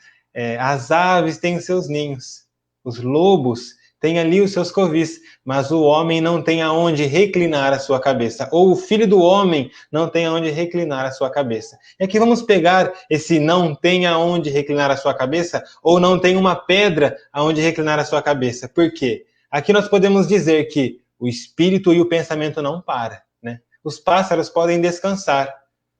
as aves têm os seus ninhos, os lobos têm ali os seus covis, mas o homem não tem aonde reclinar a sua cabeça, ou o filho do homem não tem aonde reclinar a sua cabeça. E aqui vamos pegar esse não tem aonde reclinar a sua cabeça, ou não tem uma pedra aonde reclinar a sua cabeça. Por quê? Aqui nós podemos dizer que o espírito e o pensamento não param, né? Os pássaros podem descansar,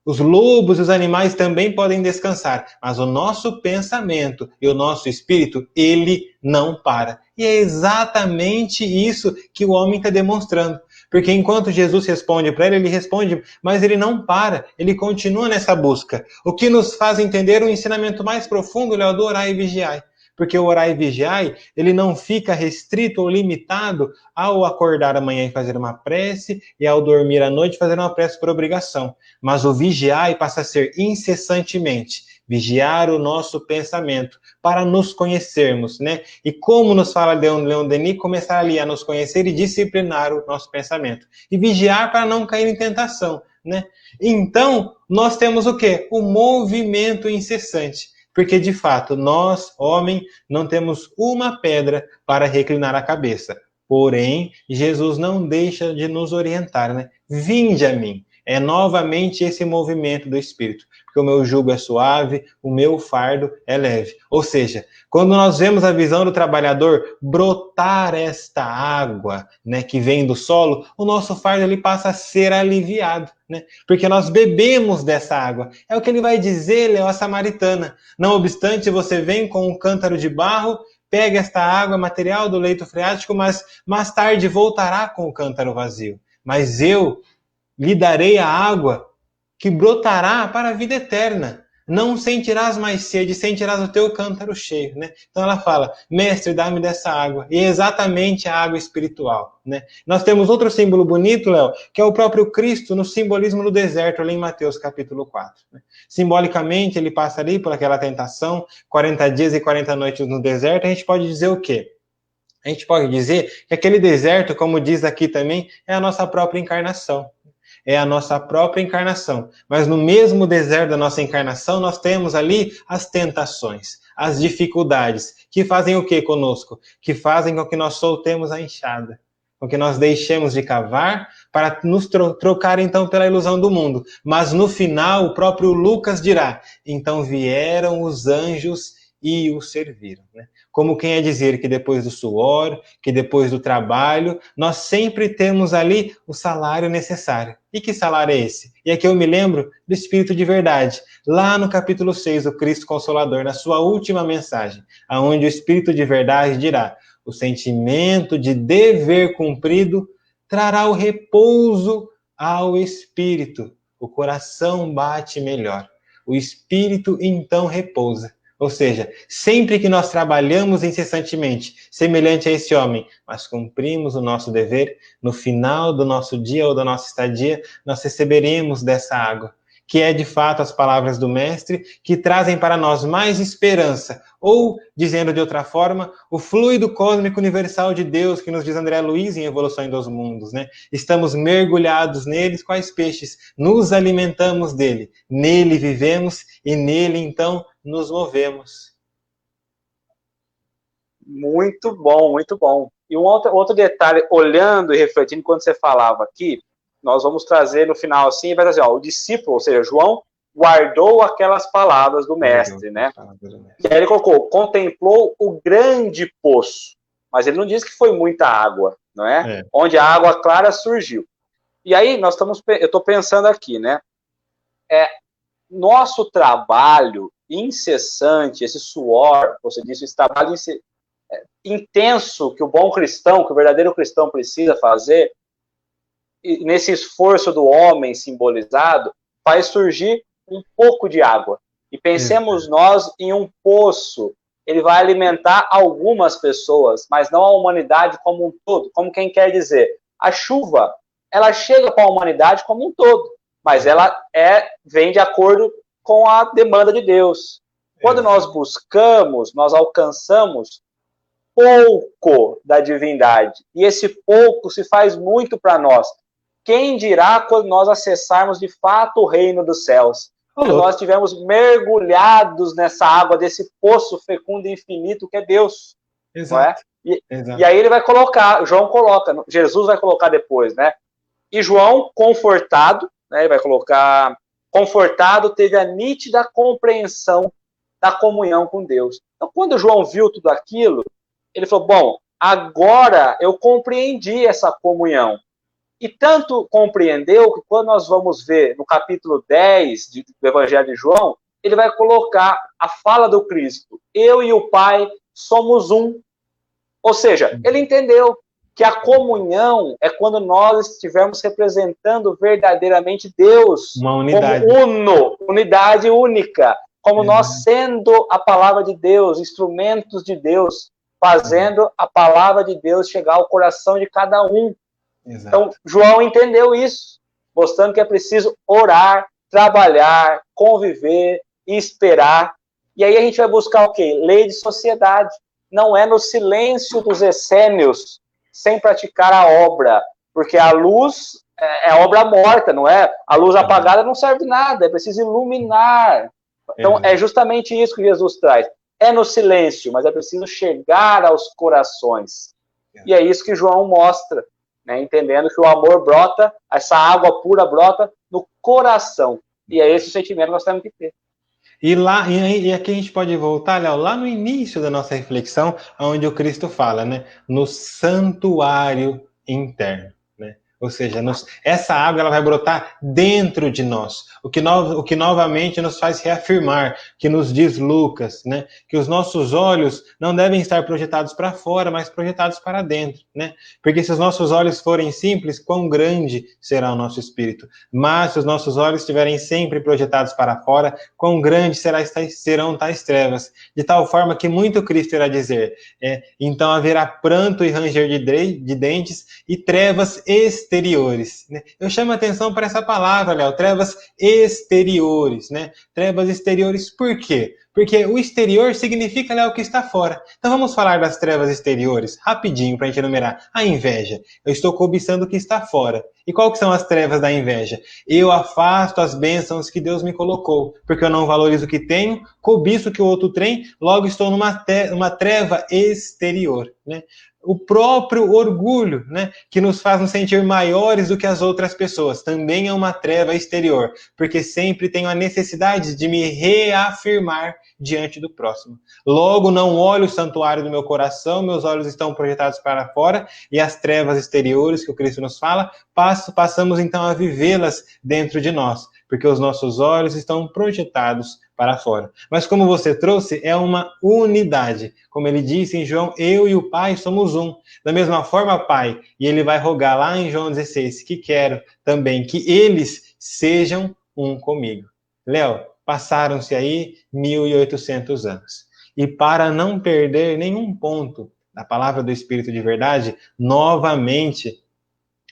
os lobos e os animais também podem descansar, mas o nosso pensamento e o nosso espírito, ele não para. E é exatamente isso que o homem está demonstrando. Porque enquanto Jesus responde para ele responde, mas ele não para, ele continua nessa busca. O que nos faz entender um ensinamento mais profundo, Léo, do orar e vigiai. Porque o orar e vigiai, ele não fica restrito ou limitado ao acordar amanhã e fazer uma prece e ao dormir à noite fazer uma prece por obrigação. Mas o vigiai passa a ser incessantemente, vigiar o nosso pensamento para nos conhecermos, né? E como nos fala Leon Denis, começar ali a nos conhecer e disciplinar o nosso pensamento. E vigiar para não cair em tentação, né? Então, nós temos o quê? O movimento incessante. Porque, de fato, nós, homem, não temos uma pedra para reclinar a cabeça. Porém, Jesus não deixa de nos orientar, né? Vinde a mim. É novamente esse movimento do Espírito. Porque o meu jugo é suave, o meu fardo é leve. Ou seja, quando nós vemos a visão do trabalhador brotar esta água, né, que vem do solo, o nosso fardo ele passa a ser aliviado, né? Porque nós bebemos dessa água. É o que ele vai dizer, Léo, a samaritana. Não obstante, você vem com um cântaro de barro, pega esta água, material do leito freático, mas mais tarde voltará com o cântaro vazio. Mas eu lhe darei a água que brotará para a vida eterna. Não sentirás mais sede, sentirás o teu cântaro cheio, né? Então ela fala, mestre, dá-me dessa água. E é exatamente a água espiritual, né? Nós temos outro símbolo bonito, Léo, que é o próprio Cristo no simbolismo do deserto, ali em Mateus capítulo 4. Né? Simbolicamente, ele passa ali por aquela tentação, 40 dias e 40 noites no deserto. A gente pode dizer o quê? A gente pode dizer que aquele deserto, como diz aqui também, é a nossa própria encarnação. É a nossa própria encarnação. Mas no mesmo deserto da nossa encarnação, nós temos ali as tentações, as dificuldades, que fazem o que conosco? Que fazem com que nós soltemos a enxada, com que nós deixemos de cavar para nos trocar então pela ilusão do mundo. Mas no final, o próprio Lucas dirá, então vieram os anjos e o serviram. Né? como quem é dizer que depois do suor, que depois do trabalho, nós sempre temos ali o salário necessário. E que salário é esse? E aqui eu me lembro do Espírito de verdade, lá no capítulo 6 do Cristo Consolador, na sua última mensagem, aonde o Espírito de verdade dirá: o sentimento de dever cumprido trará o repouso ao espírito. O coração bate melhor. O espírito então repousa. Ou seja, sempre que nós trabalhamos incessantemente, semelhante a esse homem, mas cumprimos o nosso dever, no final do nosso dia ou da nossa estadia, nós receberemos dessa água, que é de fato as palavras do Mestre, que trazem para nós mais esperança, ou, dizendo de outra forma, o fluido cósmico universal de Deus, que nos diz André Luiz em Evolução dos Mundos, né? Estamos mergulhados neles, quais peixes? Nos alimentamos dele, nele vivemos e nele, então, nos movemos. Muito bom, muito bom. E um outro detalhe, olhando e refletindo, quando você falava aqui, nós vamos trazer no final assim, vai dizer, ó, o discípulo, ou seja, João, guardou aquelas palavras do mestre, né? E aí ele colocou, contemplou o grande poço, mas ele não diz que foi muita água, não é? Onde a água clara surgiu. E aí eu estou pensando aqui, né? Nosso trabalho incessante, esse suor, você disse, esse trabalho intenso que o bom cristão, que o verdadeiro cristão precisa fazer, nesse esforço do homem simbolizado, faz surgir um pouco de água. E pensemos nós em um poço. Ele vai alimentar algumas pessoas, mas não a humanidade como um todo. Como quem quer dizer, a chuva, ela chega para a humanidade como um todo, mas ela vem de acordo com a demanda de Deus. Quando nós buscamos, nós alcançamos pouco da divindade. E esse pouco se faz muito para nós. Quem dirá quando nós acessarmos de fato o reino dos céus? Quando nós estivermos mergulhados nessa água, desse poço fecundo e infinito que é Deus. Exato. Não é? E aí ele vai colocar, Jesus vai colocar depois, né? E João, confortado, né? Ele vai colocar, confortado, teve a nítida compreensão da comunhão com Deus. Então, quando João viu tudo aquilo, ele falou, bom, agora eu compreendi essa comunhão. E tanto compreendeu que quando nós vamos ver no capítulo 10 do Evangelho de João, ele vai colocar a fala do Cristo. Eu e o Pai somos um. Ou seja, ele entendeu que a comunhão é quando nós estivermos representando verdadeiramente Deus. Uma unidade. Como unidade única. Como nós sendo a palavra de Deus, instrumentos de Deus, fazendo a palavra de Deus chegar ao coração de cada um. Exato. Então, João entendeu isso, mostrando que é preciso orar, trabalhar, conviver e esperar. E aí a gente vai buscar o quê? Lei de sociedade. Não é no silêncio dos essênios, sem praticar a obra, porque a luz é obra morta, não é? A luz apagada não serve de nada, é preciso iluminar. Então, é justamente isso que Jesus traz. É no silêncio, mas é preciso chegar aos corações. E é isso que João mostra. Né, entendendo que o amor brota, essa água pura brota no coração. E é esse o sentimento que nós temos que ter. E aqui a gente pode voltar, Léo, lá no início da nossa reflexão, onde o Cristo fala, né, no santuário interno. Né? Ou seja, essa água ela vai brotar dentro de nós, o que novamente nos faz reafirmar, que nos diz Lucas, né, que os nossos olhos não devem estar projetados para fora, mas projetados para dentro, né? Porque se os nossos olhos forem simples, quão grande será o nosso espírito? Mas se os nossos olhos estiverem sempre projetados para fora, quão grande serão tais trevas? De tal forma que muito Cristo irá dizer, então haverá pranto e ranger de dentes e trevas exteriores. Né? Eu chamo a atenção para essa palavra, Léo, trevas exteriores, né? Trevas exteriores, por quê? Porque o exterior significa, Léo, o que está fora. Então vamos falar das trevas exteriores, rapidinho, para a gente enumerar. A inveja. Eu estou cobiçando o que está fora. E qual que são as trevas da inveja? Eu afasto as bênçãos que Deus me colocou, porque eu não valorizo o que tenho, cobiço o que o outro tem, logo estou numa treva exterior. Né? o próprio orgulho, né, que nos faz nos sentir maiores do que as outras pessoas, também é uma treva exterior, porque sempre tenho a necessidade de me reafirmar diante do próximo. Logo, não olho o santuário do meu coração, meus olhos estão projetados para fora, e as trevas exteriores que o Cristo nos fala, passamos então a vivê-las dentro de nós, porque os nossos olhos estão projetados para fora. Mas como você trouxe, é uma unidade. Como ele disse em João, eu e o Pai somos um. Da mesma forma, Pai, e ele vai rogar lá em João 16, que quero também que eles sejam um comigo. Léo, passaram-se aí 1.800 anos. E para não perder nenhum ponto da palavra do Espírito de verdade, novamente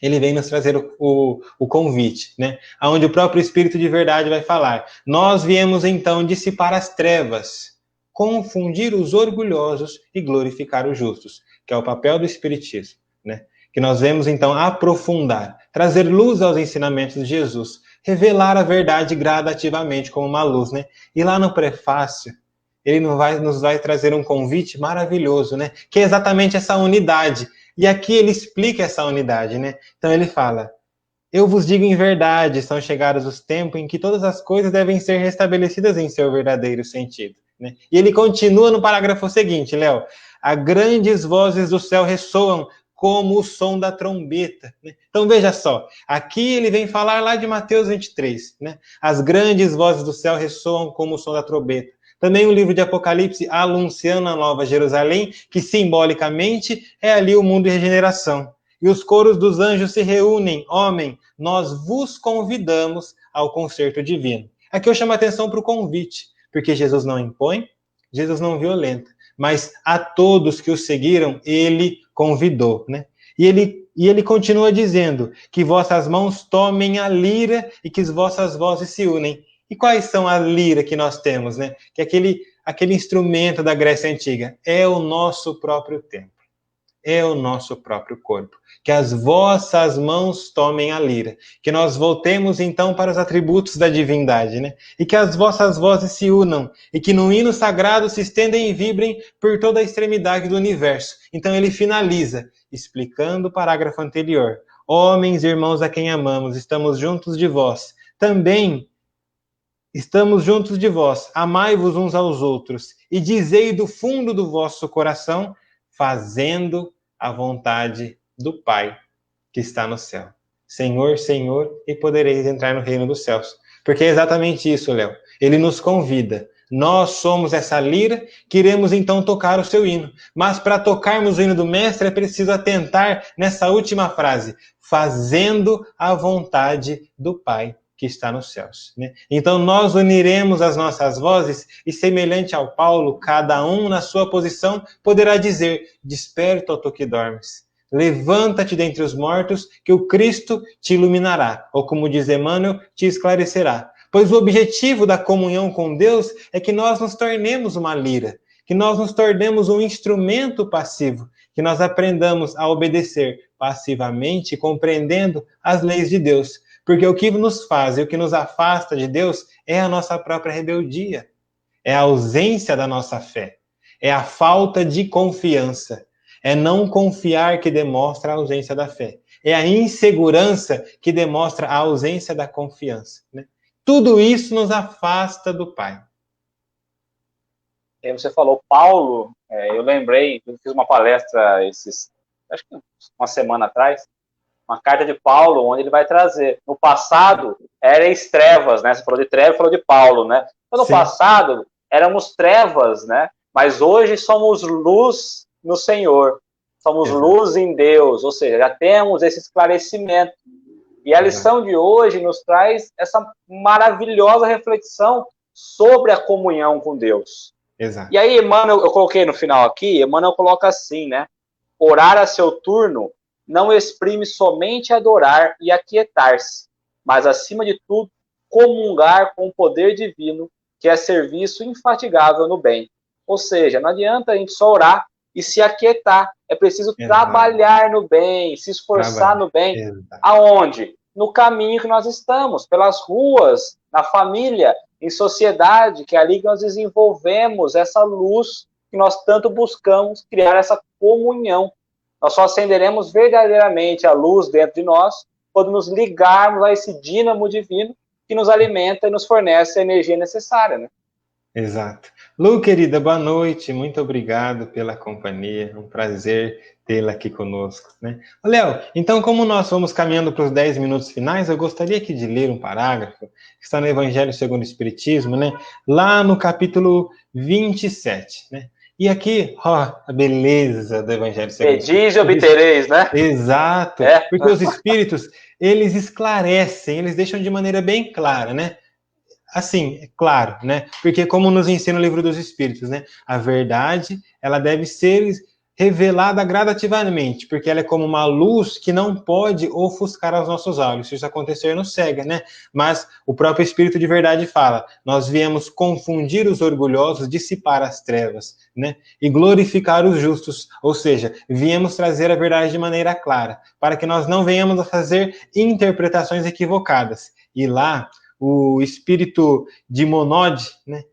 ele vem nos trazer o convite, né? Onde o próprio Espírito de verdade vai falar. Nós viemos então dissipar as trevas, confundir os orgulhosos e glorificar os justos, que é o papel do Espiritismo, né? Que nós vemos então aprofundar, trazer luz aos ensinamentos de Jesus, revelar a verdade gradativamente como uma luz, né? E lá no prefácio, ele nos vai trazer um convite maravilhoso, né? Que é exatamente essa unidade. E aqui ele explica essa unidade, né? Então ele fala, eu vos digo em verdade, são chegados os tempos em que todas as coisas devem ser restabelecidas em seu verdadeiro sentido, né? E ele continua no parágrafo seguinte, Léo, as grandes vozes do céu ressoam como o som da trombeta, né? Então veja só, aqui ele vem falar lá de Mateus 23, né? As grandes vozes do céu ressoam como o som da trombeta. Também o livro de Apocalipse anunciando a Nova Jerusalém, que simbolicamente é ali o mundo de regeneração. E os coros dos anjos se reúnem, homem, nós vos convidamos ao concerto divino. Aqui eu chamo a atenção para o convite, porque Jesus não impõe, Jesus não violenta, mas a todos que o seguiram, ele convidou, né? E ele continua dizendo que vossas mãos tomem a lira e que vossas vozes se unem. E quais são a lira que nós temos, né? Que é aquele instrumento da Grécia Antiga. É o nosso próprio templo. É o nosso próprio corpo. Que as vossas mãos tomem a lira. Que nós voltemos, então, para os atributos da divindade, né? E que as vossas vozes se unam. E que no hino sagrado se estendem e vibrem por toda a extremidade do universo. Então ele finaliza, explicando o parágrafo anterior. Homens e irmãos a quem amamos, estamos juntos de vós. Também estamos juntos de vós, amai-vos uns aos outros, e dizei do fundo do vosso coração, fazendo a vontade do Pai que está no céu. Senhor, Senhor, e podereis entrar no reino dos céus. Porque é exatamente isso, Léo. Ele nos convida. Nós somos essa lira que iremos então tocar o seu hino. Mas para tocarmos o hino do Mestre é preciso atentar nessa última frase, fazendo a vontade do Pai que está nos céus, né? Então nós uniremos as nossas vozes e, semelhante ao Paulo, cada um na sua posição poderá dizer, desperta, ó tu que dormes, levanta-te dentre os mortos, que o Cristo te iluminará, ou como diz Emmanuel, te esclarecerá. Pois o objetivo da comunhão com Deus é que nós nos tornemos uma lira, que nós nos tornemos um instrumento passivo, que nós aprendamos a obedecer passivamente, compreendendo as leis de Deus. Porque o que nos faz e o que nos afasta de Deus é a nossa própria rebeldia, é a ausência da nossa fé, é a falta de confiança, é não confiar que demonstra a ausência da fé, é a insegurança que demonstra a ausência da confiança, né? Tudo isso nos afasta do Pai. Você falou Paulo, eu lembrei, eu fiz uma palestra acho que uma semana atrás, uma carta de Paulo, onde ele vai trazer. No passado, eram trevas, né? Você falou de treva, falou de Paulo, né? Então, no passado, éramos trevas, né? Mas hoje somos luz no Senhor. Somos luz em Deus, ou seja, já temos esse esclarecimento. E a lição de hoje nos traz essa maravilhosa reflexão sobre a comunhão com Deus. Exato. E aí, Emmanuel, eu coloquei no final aqui, Emmanuel coloca assim, né? Orar a seu turno não exprime somente adorar e aquietar-se, mas, acima de tudo, comungar com o poder divino, que é serviço infatigável no bem. Ou seja, não adianta a gente só orar e se aquietar. É preciso trabalhar no bem, se esforçar no bem. Aonde? No caminho que nós estamos, pelas ruas, na família, em sociedade, que é ali que nós desenvolvemos essa luz que nós tanto buscamos criar essa comunhão. Nós só acenderemos verdadeiramente a luz dentro de nós quando nos ligarmos a esse dínamo divino que nos alimenta e nos fornece a energia necessária, né? Exato. Lu, querida, boa noite. Muito obrigado pela companhia. É um prazer tê-la aqui conosco, né? Léo, então, como nós vamos caminhando para os 10 minutos finais, eu gostaria aqui de ler um parágrafo que está no Evangelho segundo o Espiritismo, né? Lá no capítulo 27, né? E aqui, ó, a beleza do Evangelho segundo o Espiritismo. Pedis e obtereis, né? Exato. Porque os Espíritos, eles esclarecem, eles deixam de maneira bem clara, né? Assim, é claro, né? Porque como nos ensina o Livro dos Espíritos, né? A verdade, ela deve ser revelada gradativamente, porque ela é como uma luz que não pode ofuscar aos nossos olhos. Se isso acontecer, nos cega, né? Mas o próprio Espírito de verdade fala: nós viemos confundir os orgulhosos, dissipar as trevas, né? E glorificar os justos, ou seja, viemos trazer a verdade de maneira clara, para que nós não venhamos a fazer interpretações equivocadas. E lá, o espírito de Monod, né,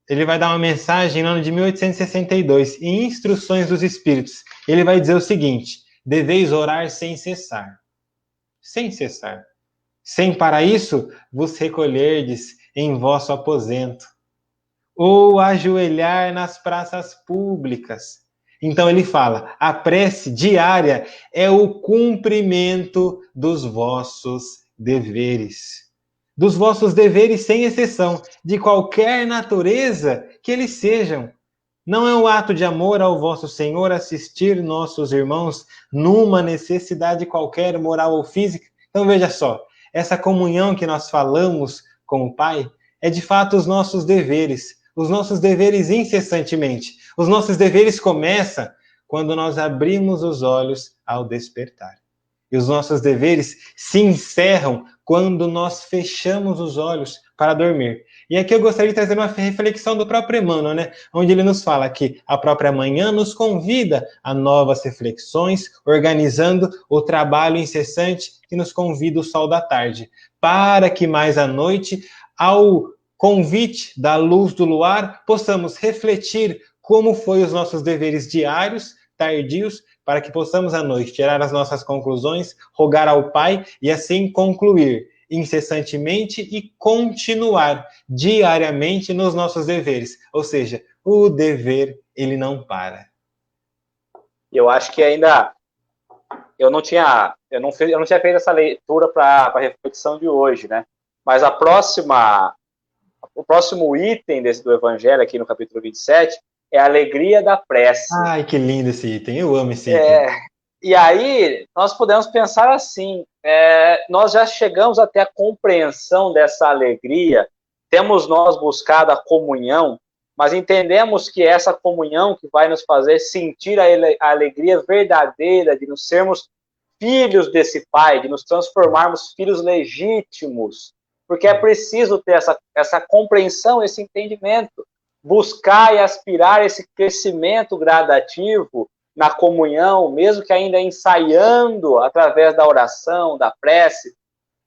ele vai dar uma mensagem no ano de 1862, em Instruções dos Espíritos. Ele vai dizer o seguinte: deveis orar sem cessar. Sem cessar. Sem para isso vos recolherdes em vosso aposento. Ou ajoelhar nas praças públicas. Então ele fala, a prece diária é o cumprimento dos vossos deveres. Dos vossos deveres sem exceção, de qualquer natureza que eles sejam. Não é um ato de amor ao vosso Senhor assistir nossos irmãos numa necessidade qualquer, moral ou física? Então veja só, essa comunhão que nós falamos com o Pai é de fato os nossos deveres incessantemente. Os nossos deveres começam quando nós abrimos os olhos ao despertar. E os nossos deveres se encerram quando nós fechamos os olhos para dormir. E aqui eu gostaria de trazer uma reflexão do próprio Emmanuel, né? Onde ele nos fala que a própria manhã nos convida a novas reflexões, organizando o trabalho incessante que nos convida o sol da tarde, para que mais à noite, ao convite da luz do luar, possamos refletir como foi os nossos deveres diários, tardios, para que possamos à noite tirar as nossas conclusões, rogar ao Pai e assim concluir incessantemente e continuar diariamente nos nossos deveres. Ou seja, o dever, ele não para. Eu acho que ainda eu não tinha feito essa leitura para a reflexão de hoje, né? Mas o próximo item do Evangelho, aqui no capítulo 27, é a alegria da prece. Ai, que lindo esse item, eu amo esse item. E aí, nós podemos pensar assim, nós já chegamos até a compreensão dessa alegria, temos nós buscado a comunhão, mas entendemos que essa comunhão que vai nos fazer sentir a alegria verdadeira de nos sermos filhos desse Pai, de nos transformarmos filhos legítimos, porque é preciso ter essa compreensão, esse entendimento, buscar e aspirar esse crescimento gradativo na comunhão, mesmo que ainda ensaiando através da oração, da prece,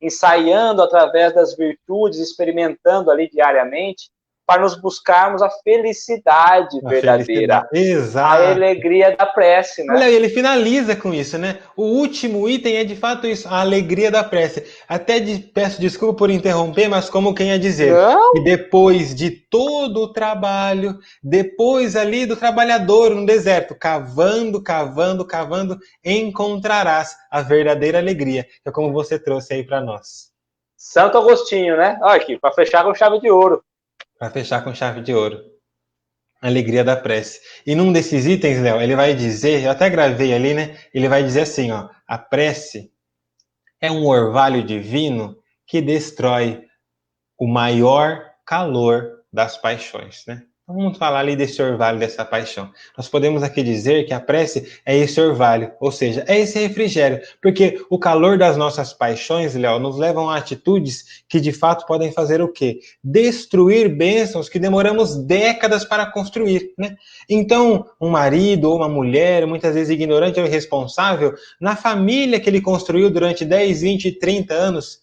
ensaiando através das virtudes, experimentando ali diariamente, para nos buscarmos a felicidade verdadeira. Exato. A alegria da prece, né? Olha, ele finaliza com isso, né? O último item é de fato isso, a alegria da prece. Até peço desculpa por interromper, mas como quem ia dizer, que depois de todo o trabalho, depois ali do trabalhador no deserto, cavando, encontrarás a verdadeira alegria, que é como você trouxe aí para nós. Santo Agostinho, né? Olha aqui, para fechar com chave de ouro. Para fechar com chave de ouro. Alegria da prece. E num desses itens, Léo, ele vai dizer, eu até gravei ali, né? Ele vai dizer assim, ó, a prece é um orvalho divino que destrói o maior calor das paixões, né? Vamos falar ali desse orvalho, dessa paixão. Nós podemos aqui dizer que a prece é esse orvalho, ou seja, é esse refrigério, porque o calor das nossas paixões, Léo, nos levam a atitudes que de fato podem fazer o quê? Destruir bênçãos que demoramos décadas para construir, né? Então, um marido ou uma mulher, muitas vezes ignorante ou irresponsável, na família que ele construiu durante 10, 20, 30 anos,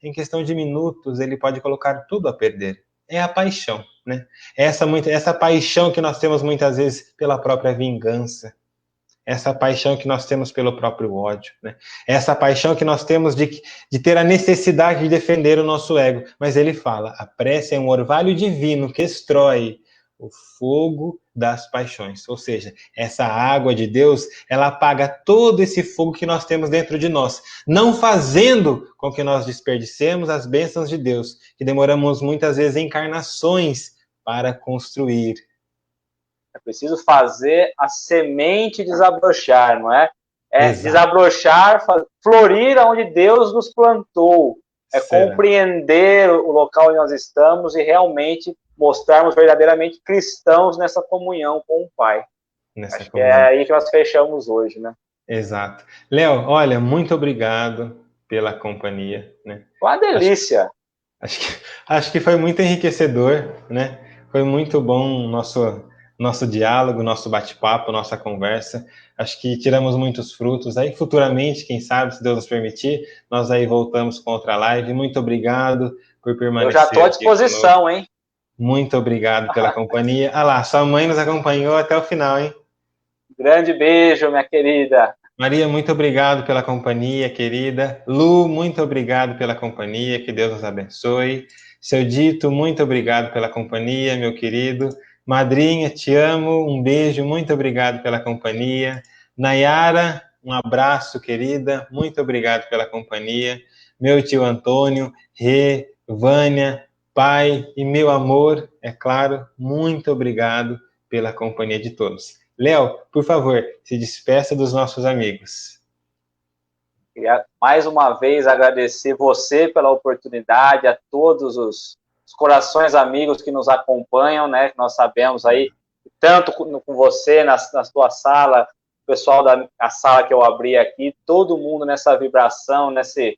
em questão de minutos, ele pode colocar tudo a perder. É a paixão, né? Essa paixão que nós temos muitas vezes pela própria vingança. essa paixão que nós temos pelo próprio ódio, né? Essa paixão que nós temos de ter a necessidade de defender o nosso ego. Mas ele fala, a prece é um orvalho divino que destrói o fogo das paixões. Ou seja, essa água de Deus, ela apaga todo esse fogo que nós temos dentro de nós, não fazendo com que nós desperdicemos as bênçãos de Deus, que demoramos muitas vezes encarnações para construir. É preciso fazer a semente desabrochar, não é? Exato. Desabrochar, florir onde Deus nos plantou. É compreender o local onde nós estamos e realmente mostrarmos verdadeiramente cristãos nessa comunhão com o Pai. Acho que é aí que nós fechamos hoje, né? Exato. Léo, olha, muito obrigado pela companhia, né? Uma delícia. Acho que foi muito enriquecedor, né? Foi muito bom nosso diálogo, nosso bate-papo, nossa conversa. Acho que tiramos muitos frutos. Aí futuramente, quem sabe, se Deus nos permitir, nós aí voltamos com outra live. Muito obrigado por permanecer. Eu já estou à disposição, hein? Muito obrigado pela companhia. Ah lá, sua mãe nos acompanhou até o final, hein? Grande beijo, minha querida. Maria, muito obrigado pela companhia, querida. Lu, muito obrigado pela companhia, que Deus nos abençoe. Seu Dito, muito obrigado pela companhia, meu querido. Madrinha, te amo, um beijo, muito obrigado pela companhia. Nayara, um abraço, querida, muito obrigado pela companhia. Meu tio Antônio, Rê, Vânia, pai e meu amor, é claro, muito obrigado pela companhia de todos. Léo, por favor, se despeça dos nossos amigos. Queria mais uma vez agradecer você pela oportunidade, a todos os corações amigos que nos acompanham, né? Que nós sabemos aí, tanto com você na sua sala, o pessoal da sala que eu abri aqui, todo mundo nessa vibração, nesse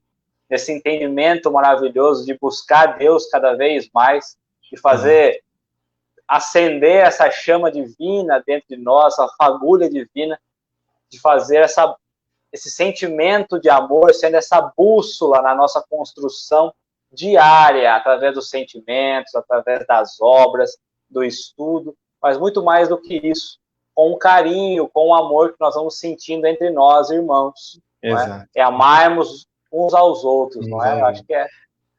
entendimento maravilhoso de buscar Deus cada vez mais, de fazer acender essa chama divina dentro de nós, a fagulha divina, de fazer esse sentimento de amor sendo essa bússola na nossa construção diária, através dos sentimentos, através das obras, do estudo, mas muito mais do que isso, com o carinho, com o amor que nós vamos sentindo entre nós, irmãos. Exato. É amarmos uns aos outros, não é? Eu acho que é.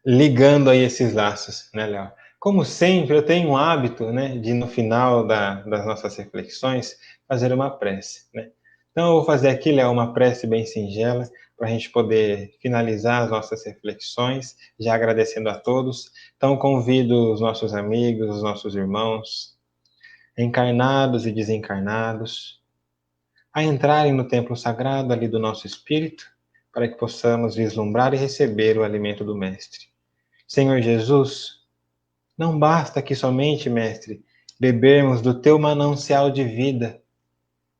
Ligando aí esses laços, né, Léo? Como sempre, eu tenho um hábito, né, de no final das nossas reflexões, fazer uma prece, né? Então, eu vou fazer aqui, Léo, uma prece bem singela, para a gente poder finalizar as nossas reflexões, já agradecendo a todos. Então, convido os nossos amigos, os nossos irmãos, encarnados e desencarnados, a entrarem no templo sagrado ali do nosso espírito, para que possamos vislumbrar e receber o alimento do Mestre. Senhor Jesus, não basta que somente, Mestre, bebermos do teu manancial de vida.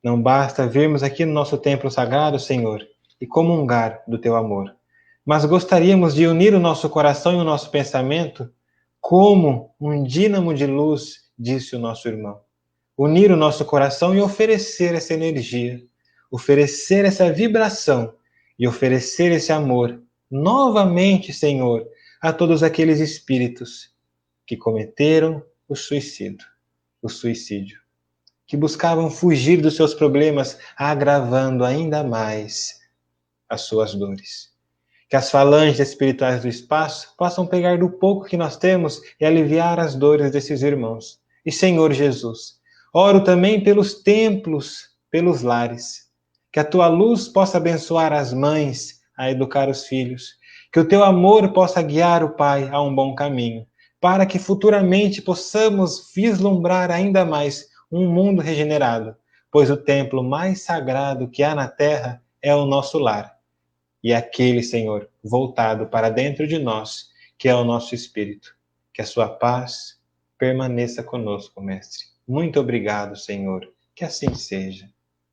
Não basta virmos aqui no nosso templo sagrado, Senhor, e comungar do teu amor. Mas gostaríamos de unir o nosso coração e o nosso pensamento como um dínamo de luz, disse o nosso irmão. Unir o nosso coração e oferecer essa energia, oferecer essa vibração e oferecer esse amor novamente, Senhor, a todos aqueles espíritos que cometeram o suicídio, que buscavam fugir dos seus problemas, agravando ainda mais as suas dores. Que as falanges espirituais do espaço possam pegar do pouco que nós temos e aliviar as dores desses irmãos. E, Senhor Jesus, oro também pelos templos, pelos lares. Que a tua luz possa abençoar as mães a educar os filhos. Que o teu amor possa guiar o pai a um bom caminho, para que futuramente possamos vislumbrar ainda mais um mundo regenerado, pois o templo mais sagrado que há na terra é o nosso lar. E aquele, Senhor, voltado para dentro de nós, que é o nosso espírito. Que a sua paz permaneça conosco, Mestre. Muito obrigado, Senhor. Que assim seja.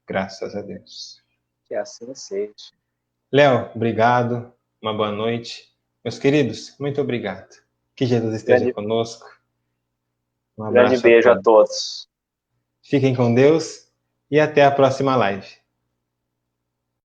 Graças a Deus. Que assim seja. Léo, obrigado. Uma boa noite. Meus queridos, muito obrigado. Que Jesus esteja conosco. Um abraço. Grande beijo a todos. Fiquem com Deus e até a próxima live.